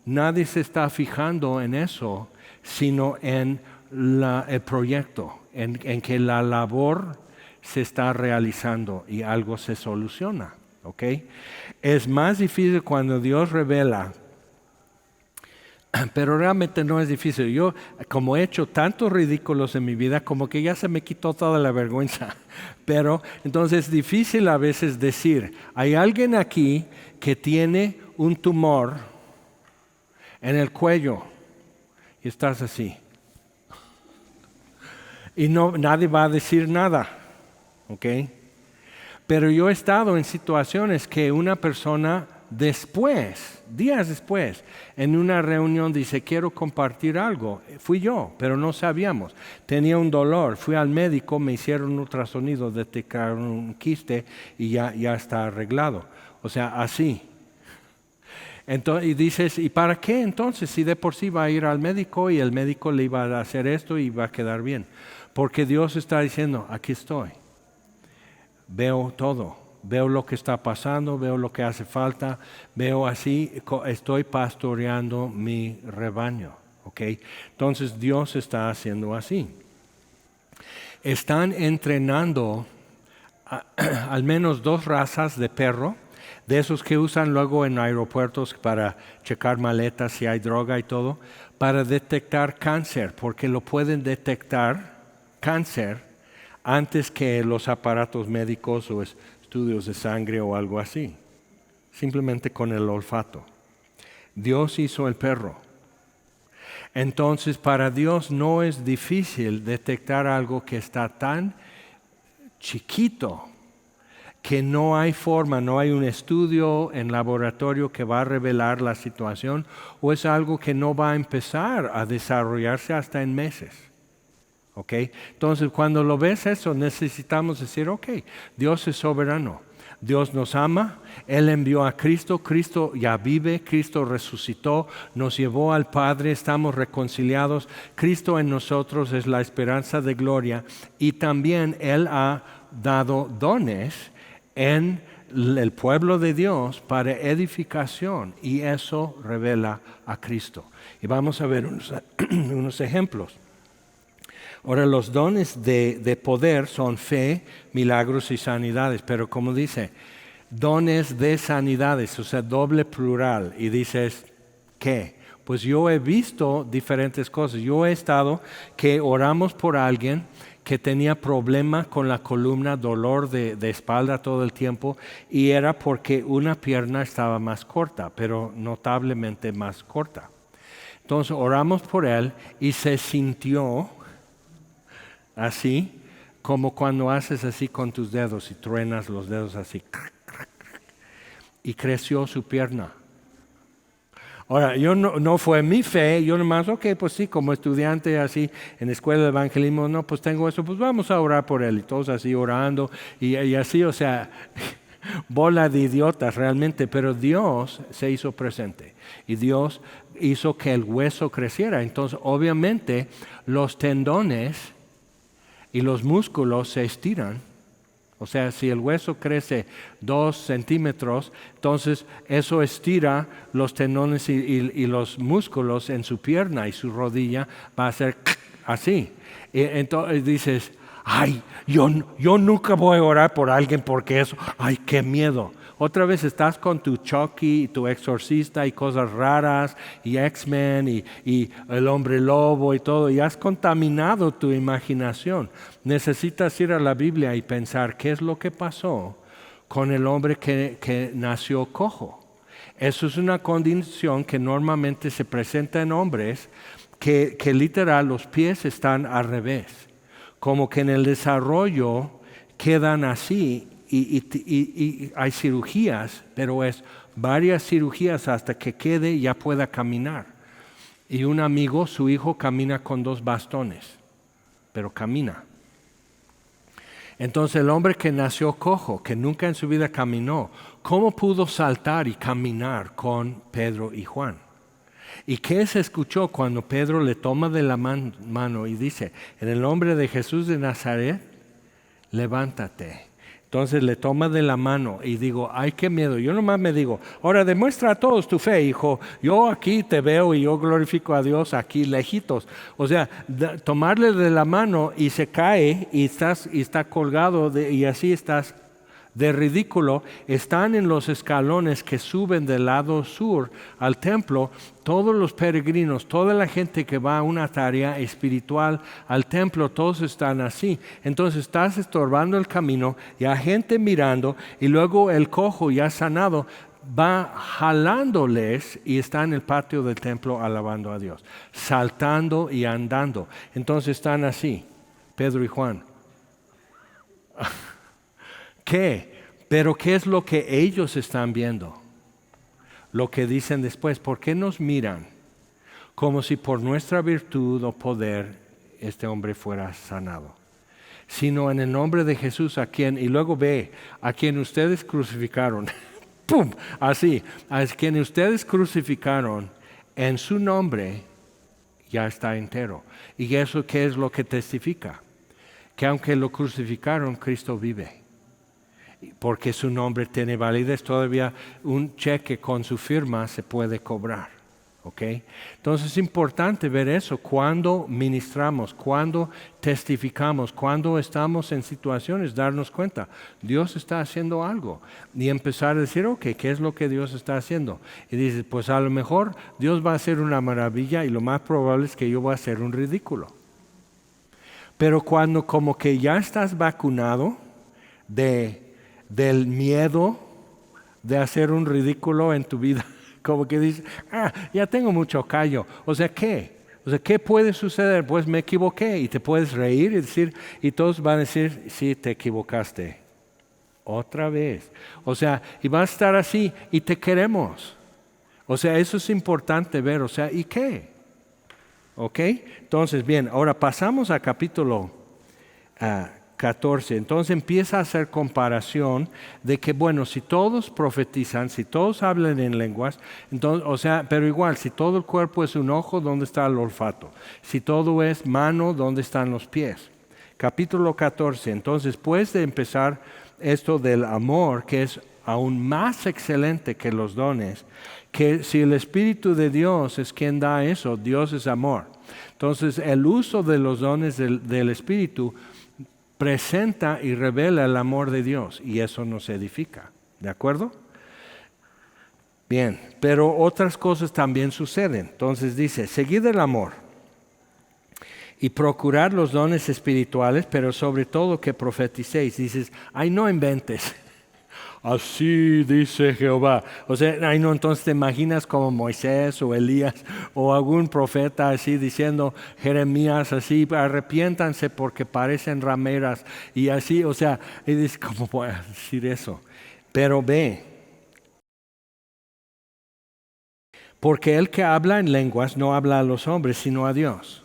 nadie se está fijando en eso, sino en el proyecto, en que la labor se está realizando y algo se soluciona. ¿Ok? Es más difícil cuando Dios revela, pero realmente no es difícil. Yo, como he hecho tantos ridículos en mi vida, como que ya se me quitó toda la vergüenza. Pero entonces es difícil a veces decir, hay alguien aquí que tiene un tumor en el cuello y estás así. Y nadie va a decir nada. ¿Ok? Pero yo he estado en situaciones que una persona después, días después, en una reunión dice, quiero compartir algo. Fui yo, pero no sabíamos. Tenía un dolor, fui al médico, me hicieron un ultrasonido, detectaron un quiste y ya está arreglado. O sea, así. Entonces, y dices, ¿y para qué entonces? Si de por sí va a ir al médico y el médico le iba a hacer esto y va a quedar bien. Porque Dios está diciendo, aquí estoy. Veo todo, veo lo que está pasando, veo lo que hace falta, veo así, estoy pastoreando mi rebaño. ¿Okay? Entonces Dios está haciendo así. Están entrenando al menos 2 razas de perro, de esos que usan luego en aeropuertos para checar maletas si hay droga y todo, para detectar cáncer, porque lo pueden detectar cáncer antes que los aparatos médicos o estudios de sangre o algo así, simplemente con el olfato. Dios hizo el perro. Entonces, para Dios no es difícil detectar algo que está tan chiquito que no hay forma, no hay un estudio en laboratorio que va a revelar la situación, o es algo que no va a empezar a desarrollarse hasta en meses. ¿Okay? Entonces, cuando lo ves eso, necesitamos decir, ok, Dios es soberano, Dios nos ama, Él envió a Cristo, Cristo ya vive, Cristo resucitó, nos llevó al Padre, estamos reconciliados, Cristo en nosotros es la esperanza de gloria y también Él ha dado dones en el pueblo de Dios para edificación y eso revela a Cristo. Y vamos a ver unos ejemplos. Ahora, los dones de poder son fe, milagros y sanidades, pero como dice, dones de sanidades, o sea, doble plural, y dices, ¿qué? Pues yo he visto diferentes cosas. Yo he estado que oramos por alguien que tenía problema con la columna, dolor de espalda todo el tiempo, y era porque una pierna estaba más corta, pero notablemente más corta. Entonces oramos por él y se sintió así, como cuando haces así con tus dedos y truenas los dedos así. Y creció su pierna. Ahora, yo no fue mi fe, yo nomás, ok, pues sí, como estudiante así en la escuela de evangelismo, no, pues tengo eso, pues vamos a orar por él. Y todos así orando y así, o sea, bola de idiotas realmente, pero Dios se hizo presente y Dios hizo que el hueso creciera. Entonces, obviamente, los tendones y los músculos se estiran. O sea, si el hueso crece 2 centímetros, entonces eso estira los tendones y los músculos en su pierna y su rodilla va a ser así. Y entonces dices, ay, yo nunca voy a orar por alguien porque eso, ay, qué miedo. Otra vez estás con tu Chucky y tu exorcista y cosas raras y X-Men y el hombre lobo y todo y has contaminado tu imaginación. Necesitas ir a la Biblia y pensar qué es lo que pasó con el hombre que nació cojo. Eso es una condición que normalmente se presenta en hombres que literal los pies están al revés. Como que en el desarrollo quedan así. Y hay cirugías, pero es varias cirugías hasta que quede y ya pueda caminar. Y un amigo, su hijo camina con 2 bastones, pero camina. Entonces el hombre que nació cojo, que nunca en su vida caminó, ¿cómo pudo saltar y caminar con Pedro y Juan? ¿Y qué se escuchó cuando Pedro le toma de la mano y dice, en el nombre de Jesús de Nazaret, levántate? Entonces le toma de la mano y digo, ay, qué miedo. Yo nomás me digo, ahora demuestra a todos tu fe, hijo. Yo aquí te veo y yo glorifico a Dios aquí lejitos. O sea, tomarle de la mano y se cae y está colgado y así estás de ridículo. Están en los escalones que suben del lado sur al templo. Todos los peregrinos, toda la gente que va a una tarea espiritual al templo, todos están así. Entonces estás estorbando el camino y hay gente mirando, y luego el cojo ya sanado va jalándoles y está en el patio del templo alabando a Dios, saltando y andando. Entonces están así, Pedro y Juan. ¿Qué? Pero ¿qué es lo que ellos están viendo? Lo que dicen después. ¿Por qué nos miran como si por nuestra virtud o poder este hombre fuera sanado? Sino en el nombre de Jesús, a quien, y luego ve, a quien ustedes crucificaron. ¡Pum! Así, a quien ustedes crucificaron, en su nombre ya está entero. ¿Y eso qué es lo que testifica? Que aunque lo crucificaron, Cristo vive. Porque su nombre tiene validez, todavía un cheque con su firma se puede cobrar. ¿Okay? Entonces es importante ver eso cuando ministramos, cuando testificamos, cuando estamos en situaciones, darnos cuenta, Dios está haciendo algo y empezar a decir, ok, ¿qué es lo que Dios está haciendo? Y dices, pues a lo mejor Dios va a hacer una maravilla y lo más probable es que yo voy a hacer un ridículo. Pero cuando como que ya estás vacunado del miedo de hacer un ridículo en tu vida, como que dices, ya tengo mucho callo. O sea, ¿qué? ¿Qué puede suceder? Pues me equivoqué, y te puedes reír y decir, y todos van a decir, sí, te equivocaste. Otra vez. O sea, y va a estar así, y te queremos. O sea, eso es importante ver. O sea, ¿y qué? ¿Ok? Entonces, bien, ahora pasamos a capítulo 14. Entonces empieza a hacer comparación de que, bueno, si todos profetizan, si todos hablan en lenguas, entonces, o sea, pero igual, si todo el cuerpo es un ojo, ¿dónde está el olfato? Si todo es mano, ¿dónde están los pies? Capítulo 14. Entonces, después de empezar esto del amor, que es aún más excelente que los dones, que si el Espíritu de Dios es quien da eso, Dios es amor. Entonces, el uso de los dones del Espíritu presenta y revela el amor de Dios, y eso nos edifica. ¿De acuerdo? Bien, pero otras cosas también suceden. Entonces dice, seguid el amor y procurad los dones espirituales, pero sobre todo que profeticéis. Dices, ay, no inventes. Así dice Jehová. O sea, ay, no, entonces te imaginas como Moisés o Elías o algún profeta así diciendo, Jeremías así, arrepiéntanse porque parecen rameras y así, o sea, y dices, ¿cómo voy a decir eso? Pero ve, porque el que habla en lenguas no habla a los hombres, sino a Dios.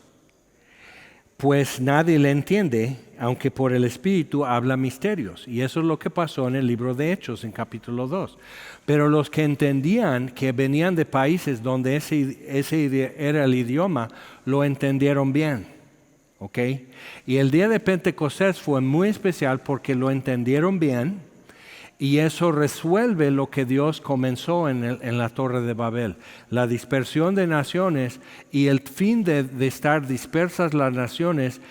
Pues nadie le entiende, aunque por el Espíritu habla misterios. Y eso es lo que pasó en el libro de Hechos, en capítulo 2. Pero los que entendían que venían de países donde ese era el idioma, lo entendieron bien. ¿Ok? Y el día de Pentecostés fue muy especial porque lo entendieron bien. Y eso resuelve lo que Dios comenzó en la Torre de Babel, la dispersión de naciones, y el fin de estar dispersas las naciones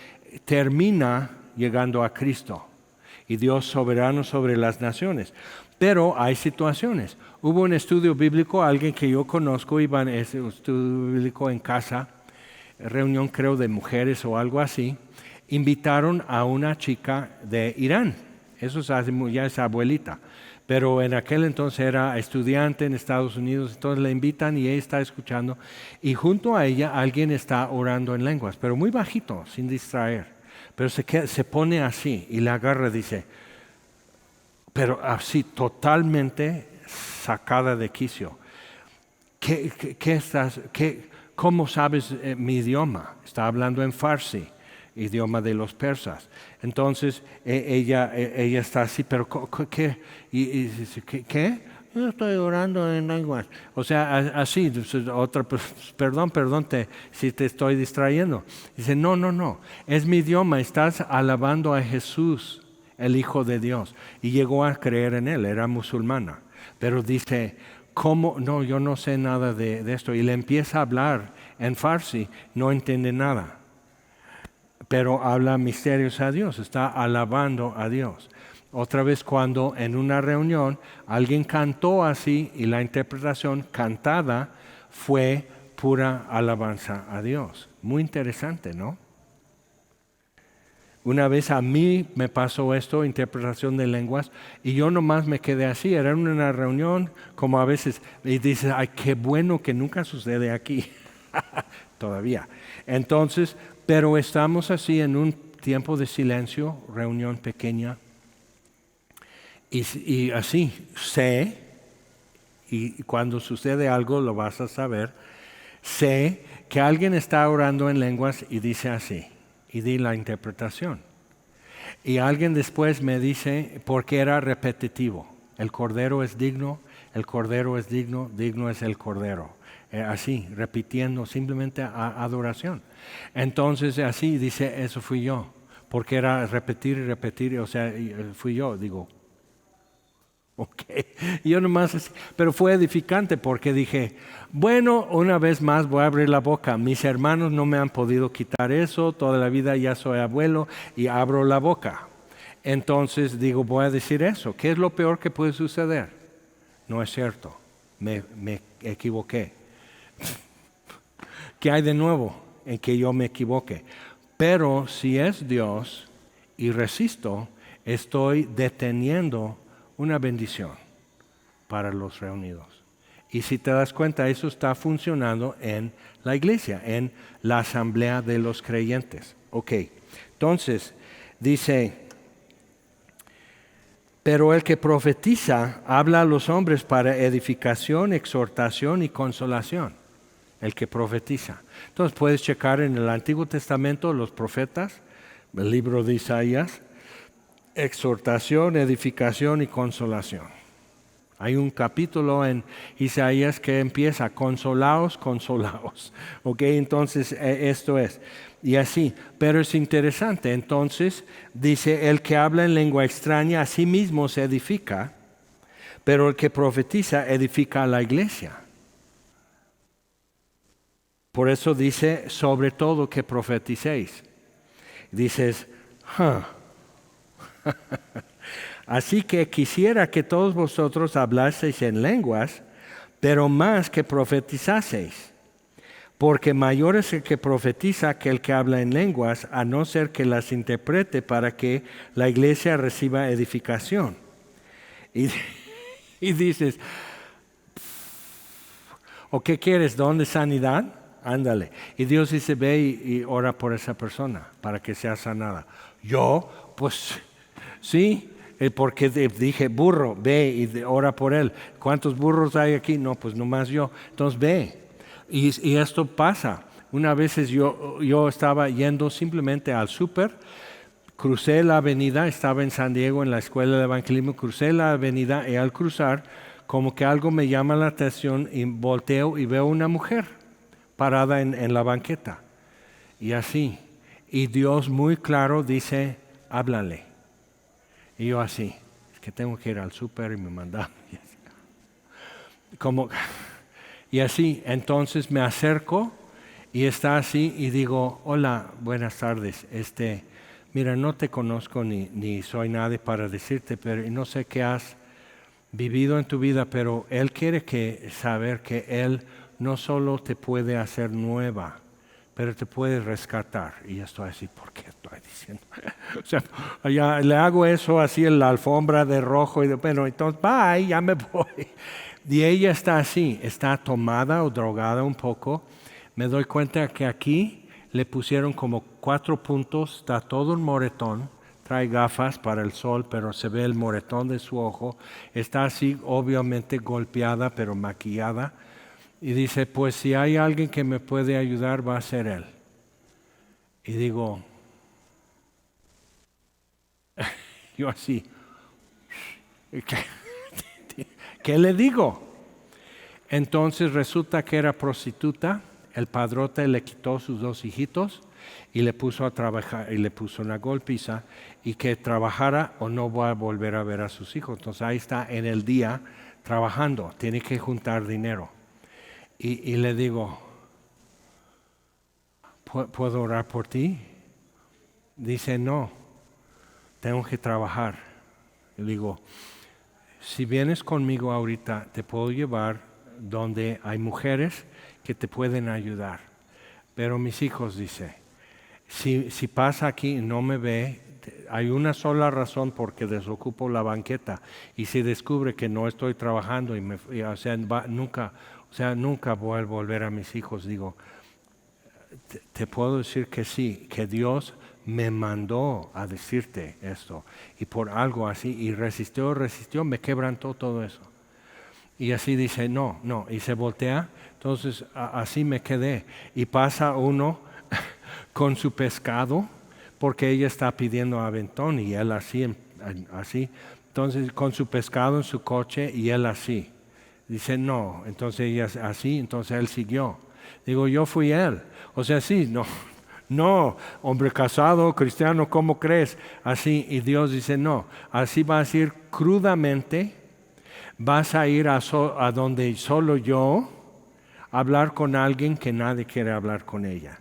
termina llegando a Cristo y Dios soberano sobre las naciones. Pero hay situaciones. Hubo un estudio bíblico, alguien que yo conozco, iba a ese estudio bíblico en casa, reunión creo de mujeres o algo así, invitaron a una chica de Irán. Eso ya es abuelita, pero en aquel entonces era estudiante en Estados Unidos, entonces la invitan y ella está escuchando, y junto a ella alguien está orando en lenguas, pero muy bajito, sin distraer, pero se pone así y la agarra y dice, pero así totalmente sacada de quicio. ¿Cómo sabes mi idioma? Está hablando en farsi, idioma de los persas. Entonces ella está así, pero ¿qué? Y dice, ¿qué? Yo estoy orando en lenguas. O sea, así, perdón, si te estoy distrayendo. Dice, no, es mi idioma, estás alabando a Jesús el Hijo de Dios. Y llegó a creer en Él, era musulmana. Pero dice, ¿cómo? No, yo no sé nada de esto. Y le empieza a hablar en farsi, no entiende nada. Pero habla misterios a Dios, está alabando a Dios. Otra vez cuando en una reunión alguien cantó así y la interpretación cantada fue pura alabanza a Dios. Muy interesante, ¿no? Una vez a mí me pasó esto, interpretación de lenguas, y yo nomás me quedé así. Era una reunión como a veces, y dices, ay, qué bueno que nunca sucede aquí. Todavía. Entonces, pero estamos así en un tiempo de silencio, reunión pequeña, y así sé, y cuando sucede algo lo vas a saber, sé que alguien está orando en lenguas y dice así, y di la interpretación. Y alguien después me dice, porque era repetitivo, el Cordero es digno, el Cordero es digno, digno es el Cordero. Así, repitiendo simplemente adoración. Entonces así dice, eso fui yo, porque era repetir y repetir, o sea, fui yo, digo, ok, yo nomás, pero fue edificante porque dije, bueno, una vez más voy a abrir la boca, mis hermanos no me han podido quitar eso, toda la vida ya soy abuelo y abro la boca. Entonces digo, voy a decir eso, ¿qué es lo peor que puede suceder? No es cierto, me equivoqué. ¿Qué hay de nuevo en que yo me equivoque? Pero si es Dios y resisto, estoy deteniendo una bendición para los reunidos. Y si te das cuenta, eso está funcionando en la iglesia, en la asamblea de los creyentes. Ok, entonces dice, pero el que profetiza habla a los hombres para edificación, exhortación y consolación. El que profetiza. Entonces puedes checar en el Antiguo Testamento los profetas, el libro de Isaías, exhortación, edificación y consolación. Hay un capítulo en Isaías que empieza, consolaos, consolaos. Ok, entonces esto es. Y así, pero es interesante. Entonces dice, el que habla en lengua extraña a sí mismo se edifica, pero el que profetiza edifica a la iglesia. Por eso dice, sobre todo que profeticéis. Dices, así que quisiera que todos vosotros hablaseis en lenguas, pero más que profetizaseis. Porque mayor es el que profetiza que el que habla en lenguas, a no ser que las interprete para que la iglesia reciba edificación. Y dices, ¿o qué quieres? ¿Don de sanidad? Ándale. Y Dios dice, ve y ora por esa persona para que sea sanada. Yo, pues, sí, porque dije, burro, ve y ora por él. ¿Cuántos burros hay aquí? No, pues nomás yo. Entonces ve. Y esto pasa. Una vez yo estaba yendo simplemente al súper, crucé la avenida, estaba en San Diego en la escuela de evangelismo, crucé la avenida y al cruzar, como que algo me llama la atención y volteo y veo una mujer parada en la banqueta. Y así. Y Dios muy claro dice, háblale. Y yo así, es que tengo que ir al súper y me mandaron. Y así, entonces me acerco y está así y digo, hola, buenas tardes. Mira, no te conozco ni soy nadie para decirte, pero no sé qué has vivido en tu vida, pero Él quiere saber que Él no solo te puede hacer nueva, pero te puede rescatar. Y estoy así, ¿por qué estoy diciendo? O sea, ya le hago eso así en la alfombra de rojo y bueno, entonces, bye, ya me voy. Y ella está así, está tomada o drogada un poco. Me doy cuenta que aquí le pusieron como 4 puntos, está todo un moretón. Trae gafas para el sol, pero se ve el moretón de su ojo. Está así, obviamente golpeada, pero maquillada. Y dice, pues si hay alguien que me puede ayudar, va a ser él. Y digo, yo así, ¿qué le digo? Entonces resulta que era prostituta, el padrote le quitó sus 2 hijitos y le puso a trabajar y le puso una golpiza y que trabajara o no va a volver a ver a sus hijos. Entonces ahí está en el día trabajando, tiene que juntar dinero. Y le digo, ¿puedo orar por ti? Dice, no, tengo que trabajar. Le digo, si vienes conmigo ahorita, te puedo llevar donde hay mujeres que te pueden ayudar. Pero mis hijos, dice, si pasa aquí y no me ve, hay una sola razón porque desocupo la banqueta. Y si descubre que no estoy trabajando nunca voy a volver a mis hijos. Digo, te puedo decir que sí, que Dios me mandó a decirte esto. Y por algo así, y resistió, me quebrantó todo eso. Y así dice, no, y se voltea. Entonces así me quedé. Y pasa uno con su pescado, porque ella está pidiendo aventón y él así. Entonces con su pescado en su coche y él así. Dice, no, entonces ella así, entonces él siguió. Digo, yo fui él. O sea, sí, no, hombre casado, cristiano, ¿cómo crees? Así, y Dios dice, no, así vas a ir crudamente, vas a ir a donde solo yo, a hablar con alguien que nadie quiere hablar con ella,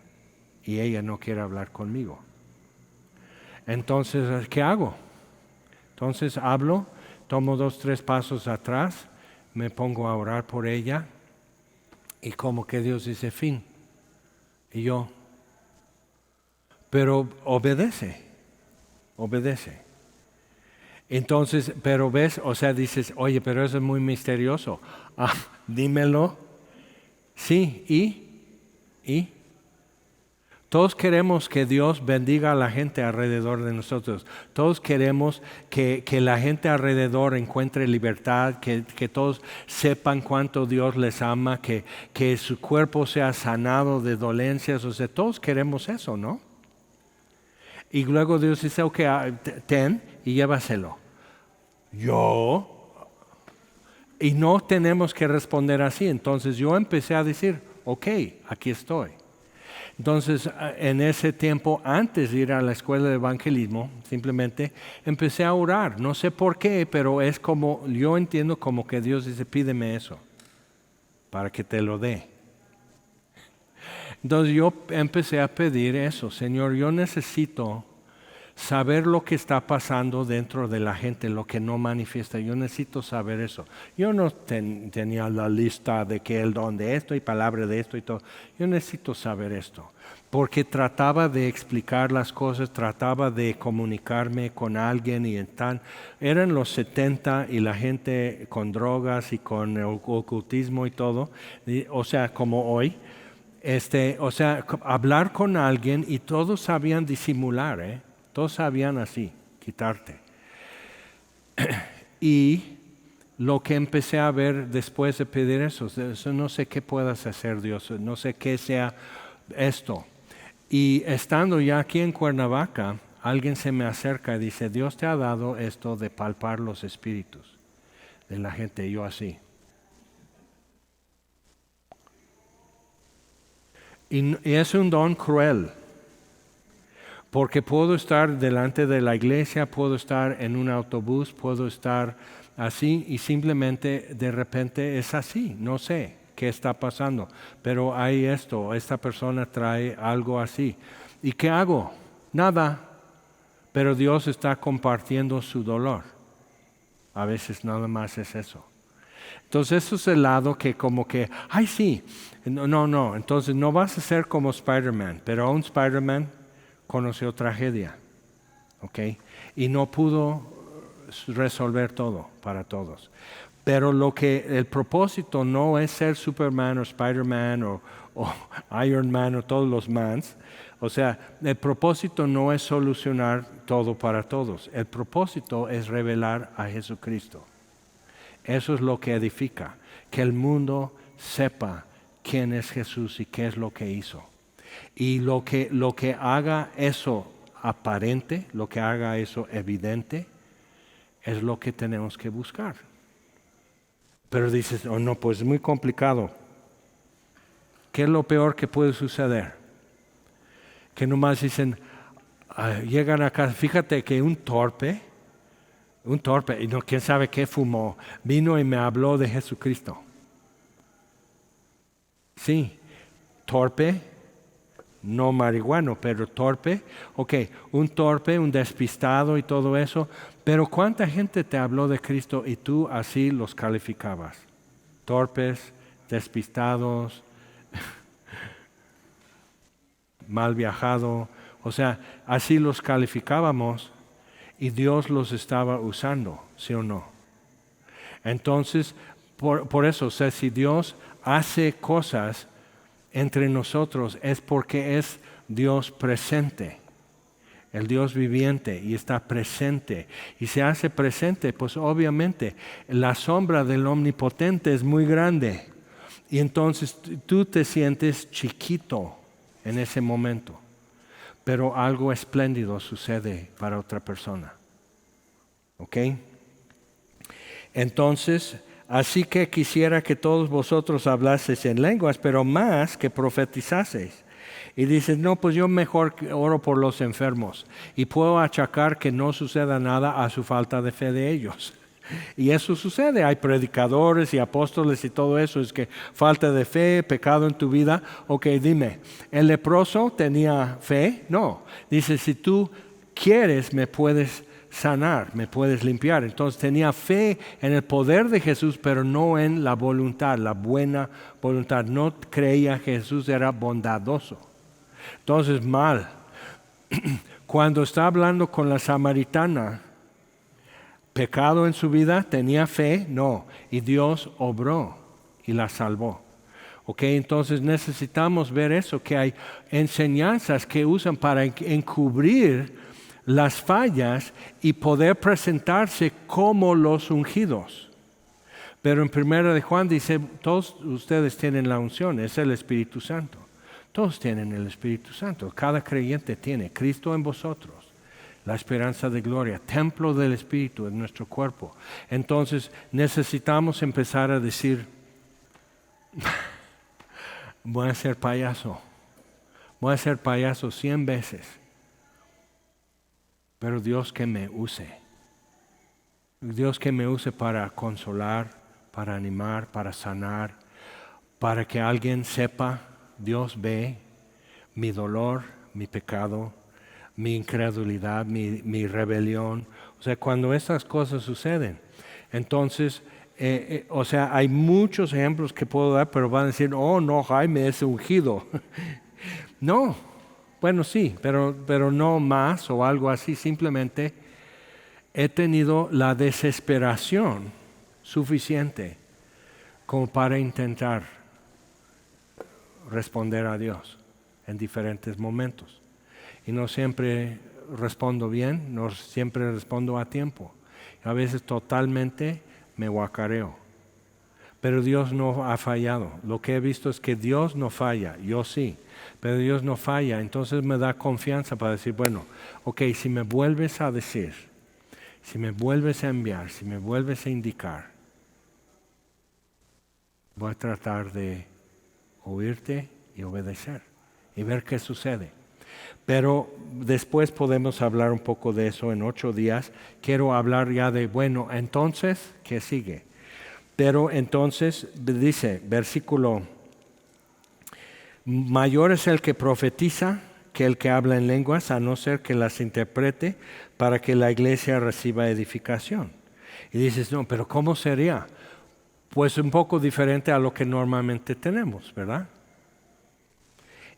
y ella no quiere hablar conmigo. Entonces, ¿qué hago? Entonces hablo, tomo 2, 3 pasos atrás, me pongo a orar por ella, y como que Dios dice, fin. Y yo, pero obedece. Entonces, pero ves, o sea, dices, oye, pero eso es muy misterioso. Dímelo. Sí, ¿y? Todos queremos que Dios bendiga a la gente alrededor de nosotros. Todos queremos que la gente alrededor encuentre libertad, que todos sepan cuánto Dios les ama, que su cuerpo sea sanado de dolencias. O sea, todos queremos eso, ¿no? Y luego Dios dice, ok, ten y llévaselo. ¿Yo? Y no tenemos que responder así. Entonces yo empecé a decir, ok, aquí estoy. Entonces, en ese tiempo, antes de ir a la escuela de evangelismo, simplemente empecé a orar. No sé por qué, pero es como, yo entiendo como que Dios dice, pídeme eso, para que te lo dé. Entonces yo empecé a pedir eso, Señor, yo necesito saber lo que está pasando dentro de la gente, lo que no manifiesta. Yo necesito saber eso. Yo no tenía la lista de que el don de esto y palabra de esto y todo. Yo necesito saber esto. Porque trataba de explicar las cosas, trataba de comunicarme con alguien y eran los 70 y la gente con drogas y con ocultismo y todo. O sea, como hoy. Hablar con alguien y todos sabían disimular, Todos sabían así, quitarte. Y lo que empecé a ver después de pedir eso, no sé qué puedas hacer, Dios, no sé qué sea esto. Y estando ya aquí en Cuernavaca, alguien se me acerca y dice, Dios te ha dado esto de palpar los espíritus de la gente, y yo así. Y es un don cruel. Porque puedo estar delante de la iglesia, puedo estar en un autobús, puedo estar así y simplemente de repente es así. No sé qué está pasando, pero hay esto, esta persona trae algo así. ¿Y qué hago? Nada, pero Dios está compartiendo su dolor. A veces nada más es eso. Entonces eso es el lado que como que, ay sí, no, entonces no vas a ser como Spider-Man, pero aún Spider-Man conoció tragedia, ¿ok? Y no pudo resolver todo para todos. Pero el propósito no es ser Superman o Spider-Man o Iron Man o todos los mans. O sea, el propósito no es solucionar todo para todos. El propósito es revelar a Jesucristo. Eso es lo que edifica, que el mundo sepa quién es Jesús y qué es lo que hizo. Y lo que haga eso aparente, lo que haga eso evidente, es lo que tenemos que buscar. Pero dices, oh no, pues es muy complicado. ¿Qué es lo peor que puede suceder? que nomás dicen, llegan a casa, fíjate que un torpe, y no, quién sabe qué fumó, vino y me habló de Jesucristo. Sí, torpe, no marihuano, pero torpe. Ok, un torpe, un despistado y todo eso. Pero ¿cuánta gente te habló de Cristo y tú así los calificabas? Torpes, despistados, mal viajado. O sea, así los calificábamos y Dios los estaba usando, ¿sí o no? Entonces, por eso, o sea, si Dios hace cosas entre nosotros es porque es Dios presente, el Dios viviente, y está presente. Y se hace presente, pues obviamente la sombra del Omnipotente es muy grande. Y entonces tú te sientes chiquito en ese momento, pero algo espléndido sucede para otra persona. ¿Ok? Entonces, así que quisiera que todos vosotros hablaseis en lenguas, pero más que profetizaseis. Y dices, no, pues yo mejor oro por los enfermos y puedo achacar que no suceda nada a su falta de fe de ellos. Y eso sucede, hay predicadores y apóstoles y todo eso, es que falta de fe, pecado en tu vida. Ok, dime, ¿el leproso tenía fe? No, dice, si tú quieres me puedes sanar, me puedes limpiar. Entonces tenía fe en el poder de Jesús, pero no en la voluntad, la buena voluntad. No creía que Jesús era bondadoso. Entonces mal. Cuando está hablando con la samaritana, pecado en su vida, tenía fe, no, y Dios obró y la salvó. Ok, entonces necesitamos ver eso, que hay enseñanzas que usan para encubrir las fallas y poder presentarse como los ungidos. Pero en 1 de Juan dice, todos ustedes tienen la unción, es el Espíritu Santo. Todos tienen el Espíritu Santo, cada creyente tiene, Cristo en vosotros, la esperanza de gloria, templo del Espíritu en nuestro cuerpo. Entonces necesitamos empezar a decir, voy a ser payaso 100 veces, pero Dios que me use para consolar, para animar, para sanar, para que alguien sepa, Dios ve mi dolor, mi pecado, mi incredulidad, mi rebelión. O sea, cuando estas cosas suceden, entonces, o sea, hay muchos ejemplos que puedo dar, pero van a decir, oh no, Jaime es ungido. No, bueno sí, pero no más o algo así, simplemente he tenido la desesperación suficiente como para intentar responder a Dios en diferentes momentos. Y no siempre respondo bien, no siempre respondo a tiempo. A veces totalmente me guacareo. Pero Dios no ha fallado. Lo que he visto es que Dios no falla, yo sí, pero Dios no falla. Entonces me da confianza para decir, bueno, ok, si me vuelves a decir, si me vuelves a enviar, si me vuelves a indicar, voy a tratar de oírte y obedecer y ver qué sucede. Pero después podemos hablar un poco de eso en 8 días. Quiero hablar ya de, bueno, entonces, ¿qué sigue? Pero entonces dice, versículo, mayor es el que profetiza que el que habla en lenguas, a no ser que las interprete para que la iglesia reciba edificación. Y dices, no, pero ¿cómo sería? Pues un poco diferente a lo que normalmente tenemos, ¿verdad?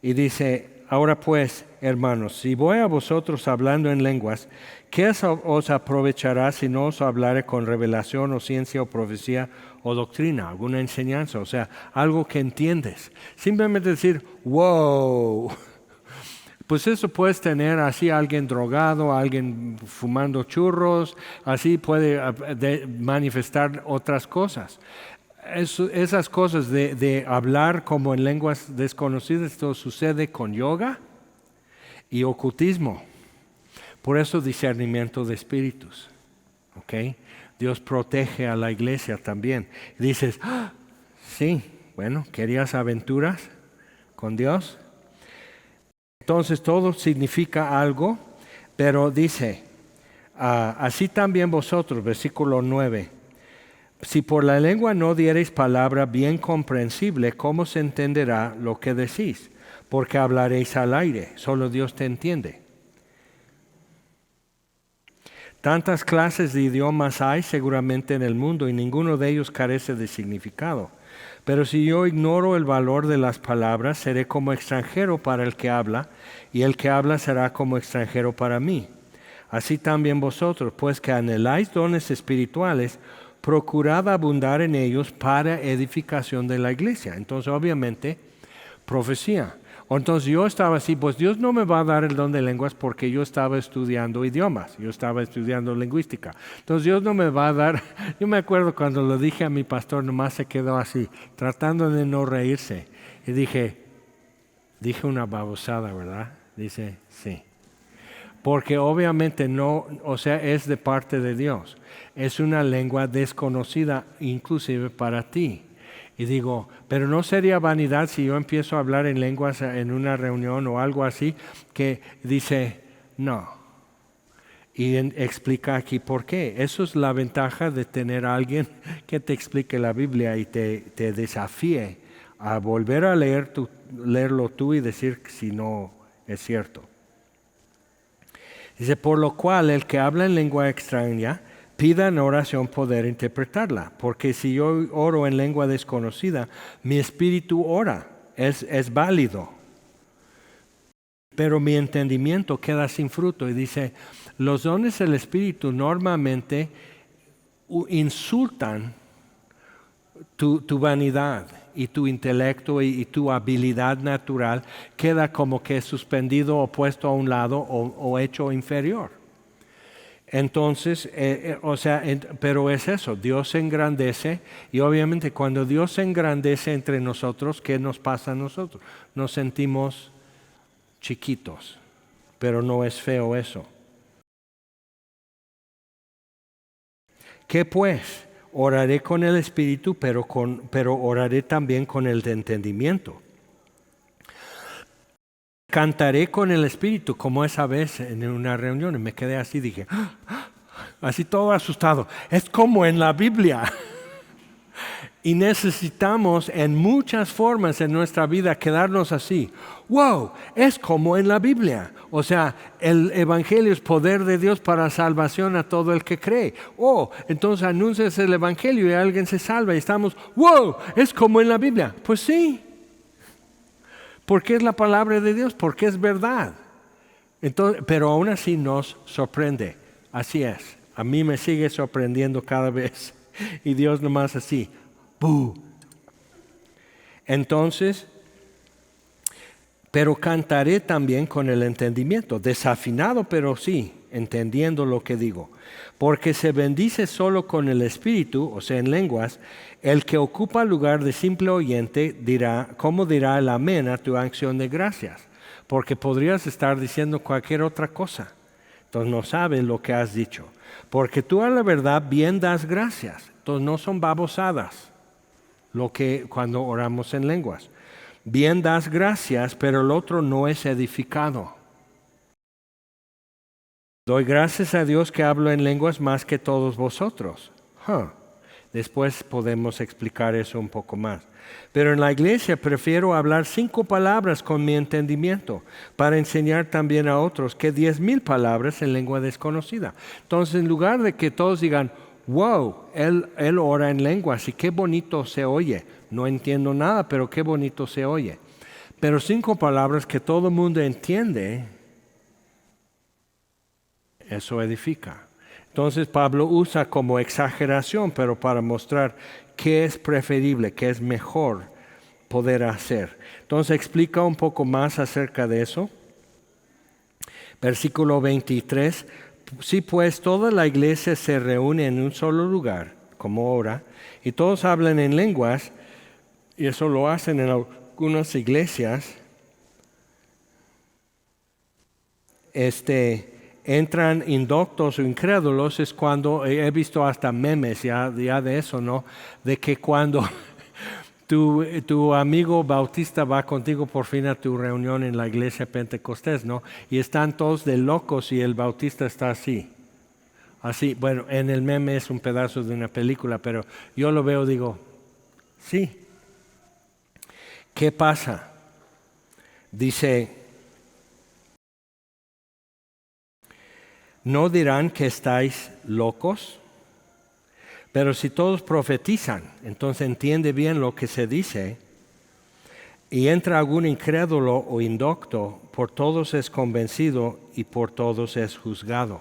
Y dice, ahora pues, hermanos, si voy a vosotros hablando en lenguas, ¿qué os aprovechará si no os hablare con revelación o ciencia o profecía o doctrina, alguna enseñanza? O sea, algo que entiendes. Simplemente decir, wow. Pues eso puedes tener así alguien drogado, alguien fumando churros, así puede manifestar otras cosas. Esas cosas de hablar como en lenguas desconocidas, esto sucede con yoga y ocultismo. Por eso discernimiento de espíritus. ¿Okay? Dios protege a la iglesia también. Y dices, ¡ah! Sí, bueno, ¿querías aventuras con Dios? Entonces todo significa algo, pero dice, así también vosotros, versículo 9, si por la lengua no diereis palabra bien comprensible, ¿cómo se entenderá lo que decís? Porque hablaréis al aire, solo Dios te entiende. Tantas clases de idiomas hay seguramente en el mundo y ninguno de ellos carece de significado. Pero si yo ignoro el valor de las palabras, seré como extranjero para el que habla, y el que habla será como extranjero para mí. Así también vosotros, pues que anheláis dones espirituales, procurad abundar en ellos para edificación de la iglesia. Entonces, obviamente, profecía. Entonces yo estaba así, pues Dios no me va a dar el don de lenguas porque yo estaba estudiando idiomas, yo estaba estudiando lingüística. Entonces Dios no me va a dar, yo me acuerdo cuando lo dije a mi pastor, nomás se quedó así, tratando de no reírse. Y dije una babosada, ¿verdad? Dice, sí. Porque obviamente no, o sea, es de parte de Dios. Es una lengua desconocida inclusive para ti. Y digo, pero no sería vanidad si yo empiezo a hablar en lenguas en una reunión o algo así, que dice, no. Y explica aquí por qué. Eso es la ventaja de tener a alguien que te explique la Biblia y te desafíe a volver a leerlo tú y decir si no es cierto. Dice, por lo cual el que habla en lengua extraña, pida en oración poder interpretarla, porque si yo oro en lengua desconocida, mi espíritu ora, es válido. Pero mi entendimiento queda sin fruto. Y dice, los dones del espíritu normalmente insultan tu vanidad y tu intelecto y tu habilidad natural queda como que suspendido o puesto a un lado o hecho inferior. Entonces, pero es eso, Dios se engrandece y obviamente cuando Dios se engrandece entre nosotros, ¿qué nos pasa a nosotros? Nos sentimos chiquitos, pero no es feo eso. ¿Qué pues? Oraré con el Espíritu, pero oraré también con el de entendimiento. Cantaré con el Espíritu, como esa vez en una reunión, y me quedé así, dije, así todo asustado. Es como en la Biblia. Y necesitamos en muchas formas en nuestra vida quedarnos así. ¡Wow! Es como en la Biblia. O sea, el Evangelio es poder de Dios para salvación a todo el que cree. ¡Oh! Entonces anuncias el Evangelio y alguien se salva y estamos, ¡wow! Es como en la Biblia. Pues sí. Porque es la palabra de Dios, porque es verdad. Entonces, pero aún así nos sorprende. Así es. A mí me sigue sorprendiendo cada vez. Y Dios nomás así. ¡Bú! Entonces, pero cantaré también con el entendimiento, desafinado, pero sí, entendiendo lo que digo. Porque se bendice solo con el Espíritu, o sea, en lenguas, el que ocupa lugar de simple oyente dirá, ¿cómo dirá el amén a tu acción de gracias? Porque podrías estar diciendo cualquier otra cosa. Entonces no sabes lo que has dicho. Porque tú a la verdad bien das gracias. Entonces no son babosadas lo que cuando oramos en lenguas. Bien das gracias, pero el otro no es edificado. Doy gracias a Dios que hablo en lenguas más que todos vosotros. Después podemos explicar eso un poco más. Pero en la iglesia prefiero hablar 5 palabras con mi entendimiento para enseñar también a otros que 10,000 palabras en lengua desconocida. Entonces, en lugar de que todos digan, wow, él ora en lenguas y qué bonito se oye. No entiendo nada, pero qué bonito se oye. Pero 5 palabras que todo el mundo entiende, eso edifica. Entonces Pablo usa como exageración, pero para mostrar qué es preferible, qué es mejor poder hacer. Entonces explica un poco más acerca de eso. Versículo 23. Si pues toda la iglesia se reúne en un solo lugar, como ahora, y todos hablan en lenguas, y eso lo hacen en algunas iglesias, entran indoctos o incrédulos, es cuando he visto hasta memes ya de eso, ¿no? De que cuando tu amigo bautista va contigo por fin a tu reunión en la iglesia Pentecostés, ¿no? Y están todos de locos y el bautista está así. Así, bueno, en el meme es un pedazo de una película, pero yo lo veo, digo, sí. ¿Qué pasa? Dice, ¿no dirán que estáis locos? Pero si todos profetizan, entonces entiende bien lo que se dice, y entra algún incrédulo o indocto, por todos es convencido y por todos es juzgado.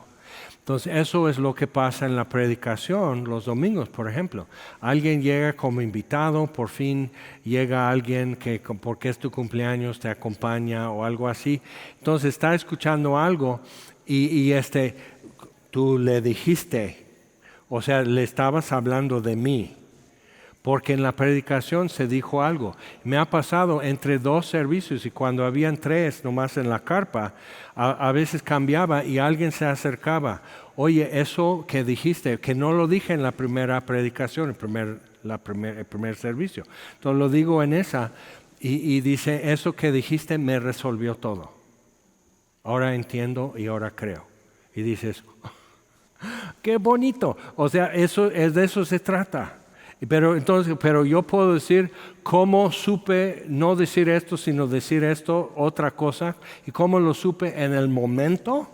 Entonces eso es lo que pasa en la predicación los domingos, por ejemplo. Alguien llega como invitado, por fin llega alguien que porque es tu cumpleaños te acompaña o algo así. Entonces está escuchando algo y tú le dijiste, o sea, le estabas hablando de mí. Porque en la predicación se dijo algo. Me ha pasado entre 2 servicios y cuando habían 3 nomás en la carpa, a veces cambiaba y alguien se acercaba. Oye, eso que dijiste, que no lo dije en la primera predicación, el primer servicio. Entonces lo digo en esa y dice, eso que dijiste me resolvió todo. Ahora entiendo y ahora creo. Y dices, qué bonito. O sea, de eso se trata. Pero yo puedo decir cómo supe no decir esto, sino decir esto, otra cosa, y cómo lo supe en el momento.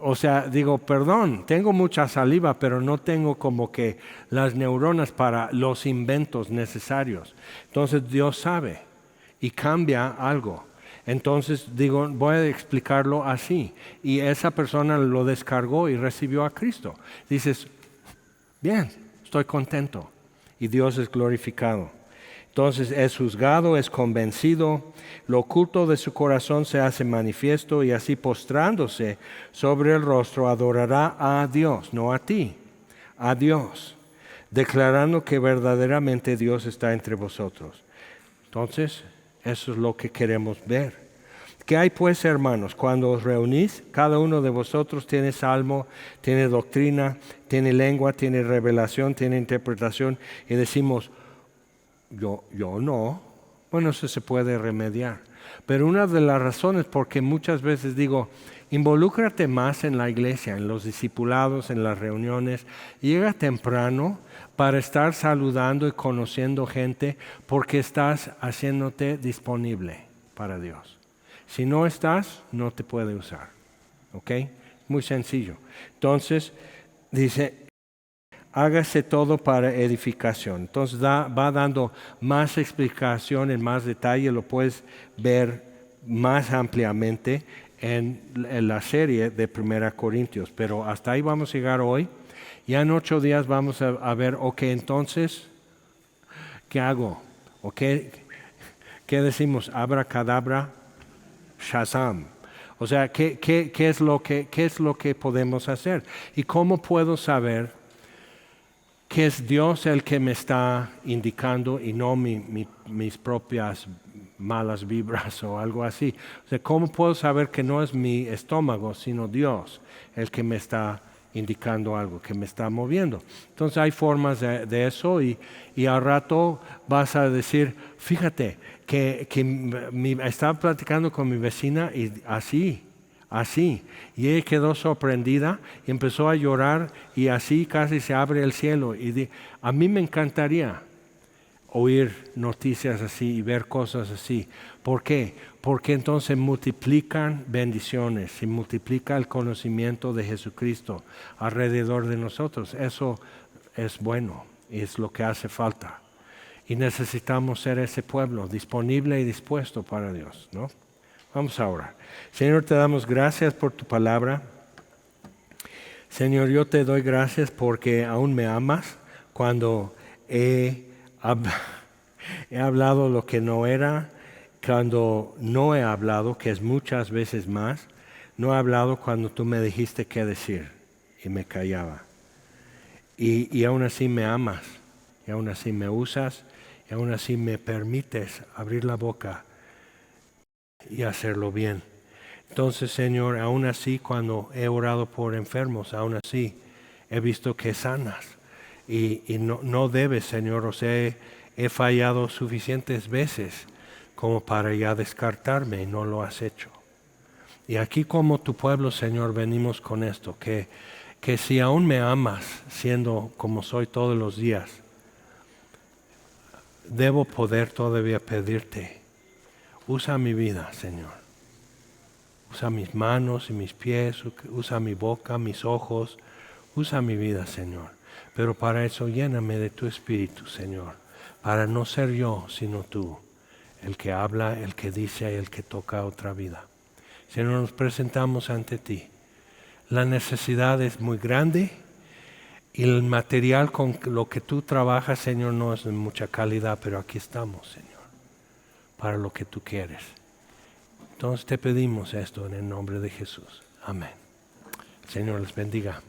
O sea, digo, perdón, tengo mucha saliva, pero no tengo como que las neuronas para los inventos necesarios. Entonces Dios sabe y cambia algo. Entonces digo, voy a explicarlo así. Y esa persona lo descargó y recibió a Cristo. Dices, bien. Estoy contento y Dios es glorificado. Entonces es juzgado, es convencido, lo oculto de su corazón se hace manifiesto y así postrándose sobre el rostro adorará a Dios, no a ti, a Dios, declarando que verdaderamente Dios está entre vosotros. Entonces, eso es lo que queremos ver. ¿Qué hay pues, hermanos? Cuando os reunís, cada uno de vosotros tiene salmo, tiene doctrina, tiene lengua, tiene revelación, tiene interpretación, y decimos, yo no. Bueno, eso se puede remediar. Pero una de las razones, porque muchas veces digo, involúcrate más en la iglesia, en los discipulados, en las reuniones, llega temprano para estar saludando y conociendo gente, porque estás haciéndote disponible para Dios. Si no estás, no te puede usar. ¿Ok? Muy sencillo. Entonces, dice, hágase todo para edificación. Entonces va dando más explicación en más detalle, lo puedes ver más ampliamente en la serie de 1 Corintios. Pero hasta ahí vamos a llegar hoy. Ya en 8 días vamos a ver, ok, entonces, ¿qué hago? ¿O qué decimos? Abracadabra. Shazam. O sea, ¿qué es lo que podemos hacer? ¿Y cómo puedo saber que es Dios el que me está indicando y no mis propias malas vibras o algo así? O sea, ¿cómo puedo saber que no es mi estómago, sino Dios el que me está indicando algo, que me está moviendo? Entonces hay formas de eso y al rato vas a decir, fíjate, que estaba platicando con mi vecina y así, y ella quedó sorprendida y empezó a llorar y así casi se abre el cielo. A mí me encantaría oír noticias así y ver cosas así. ¿Por qué? Porque entonces multiplican bendiciones, se multiplica el conocimiento de Jesucristo alrededor de nosotros. Eso es bueno y es lo que hace falta. Y necesitamos ser ese pueblo disponible y dispuesto para Dios, ¿no? Vamos a orar. Señor, te damos gracias por tu palabra. Señor, yo te doy gracias porque aún me amas cuando he hablado lo que no era, cuando no he hablado, que es muchas veces más. No he hablado cuando tú me dijiste qué decir y me callaba. Y aún así me amas, y aún así me usas, y aún así me permites abrir la boca y hacerlo bien. Entonces, Señor, aún así cuando he orado por enfermos, aún así he visto que sanas. Y no debes, Señor, o sea, he fallado suficientes veces como para ya descartarme y no lo has hecho. Y aquí como tu pueblo, Señor, venimos con esto, que si aún me amas siendo como soy todos los días, debo poder todavía pedirte, usa mi vida, Señor. Usa mis manos y mis pies, usa mi boca, mis ojos, usa mi vida, Señor. Pero para eso lléname de tu Espíritu, Señor, para no ser yo, sino tú, el que habla, el que dice, el que toca otra vida. Señor, nos presentamos ante ti. La necesidad es muy grande y el material con lo que tú trabajas, Señor, no es de mucha calidad, pero aquí estamos, Señor, para lo que tú quieres. Entonces te pedimos esto en el nombre de Jesús. Amén. Señor les bendiga.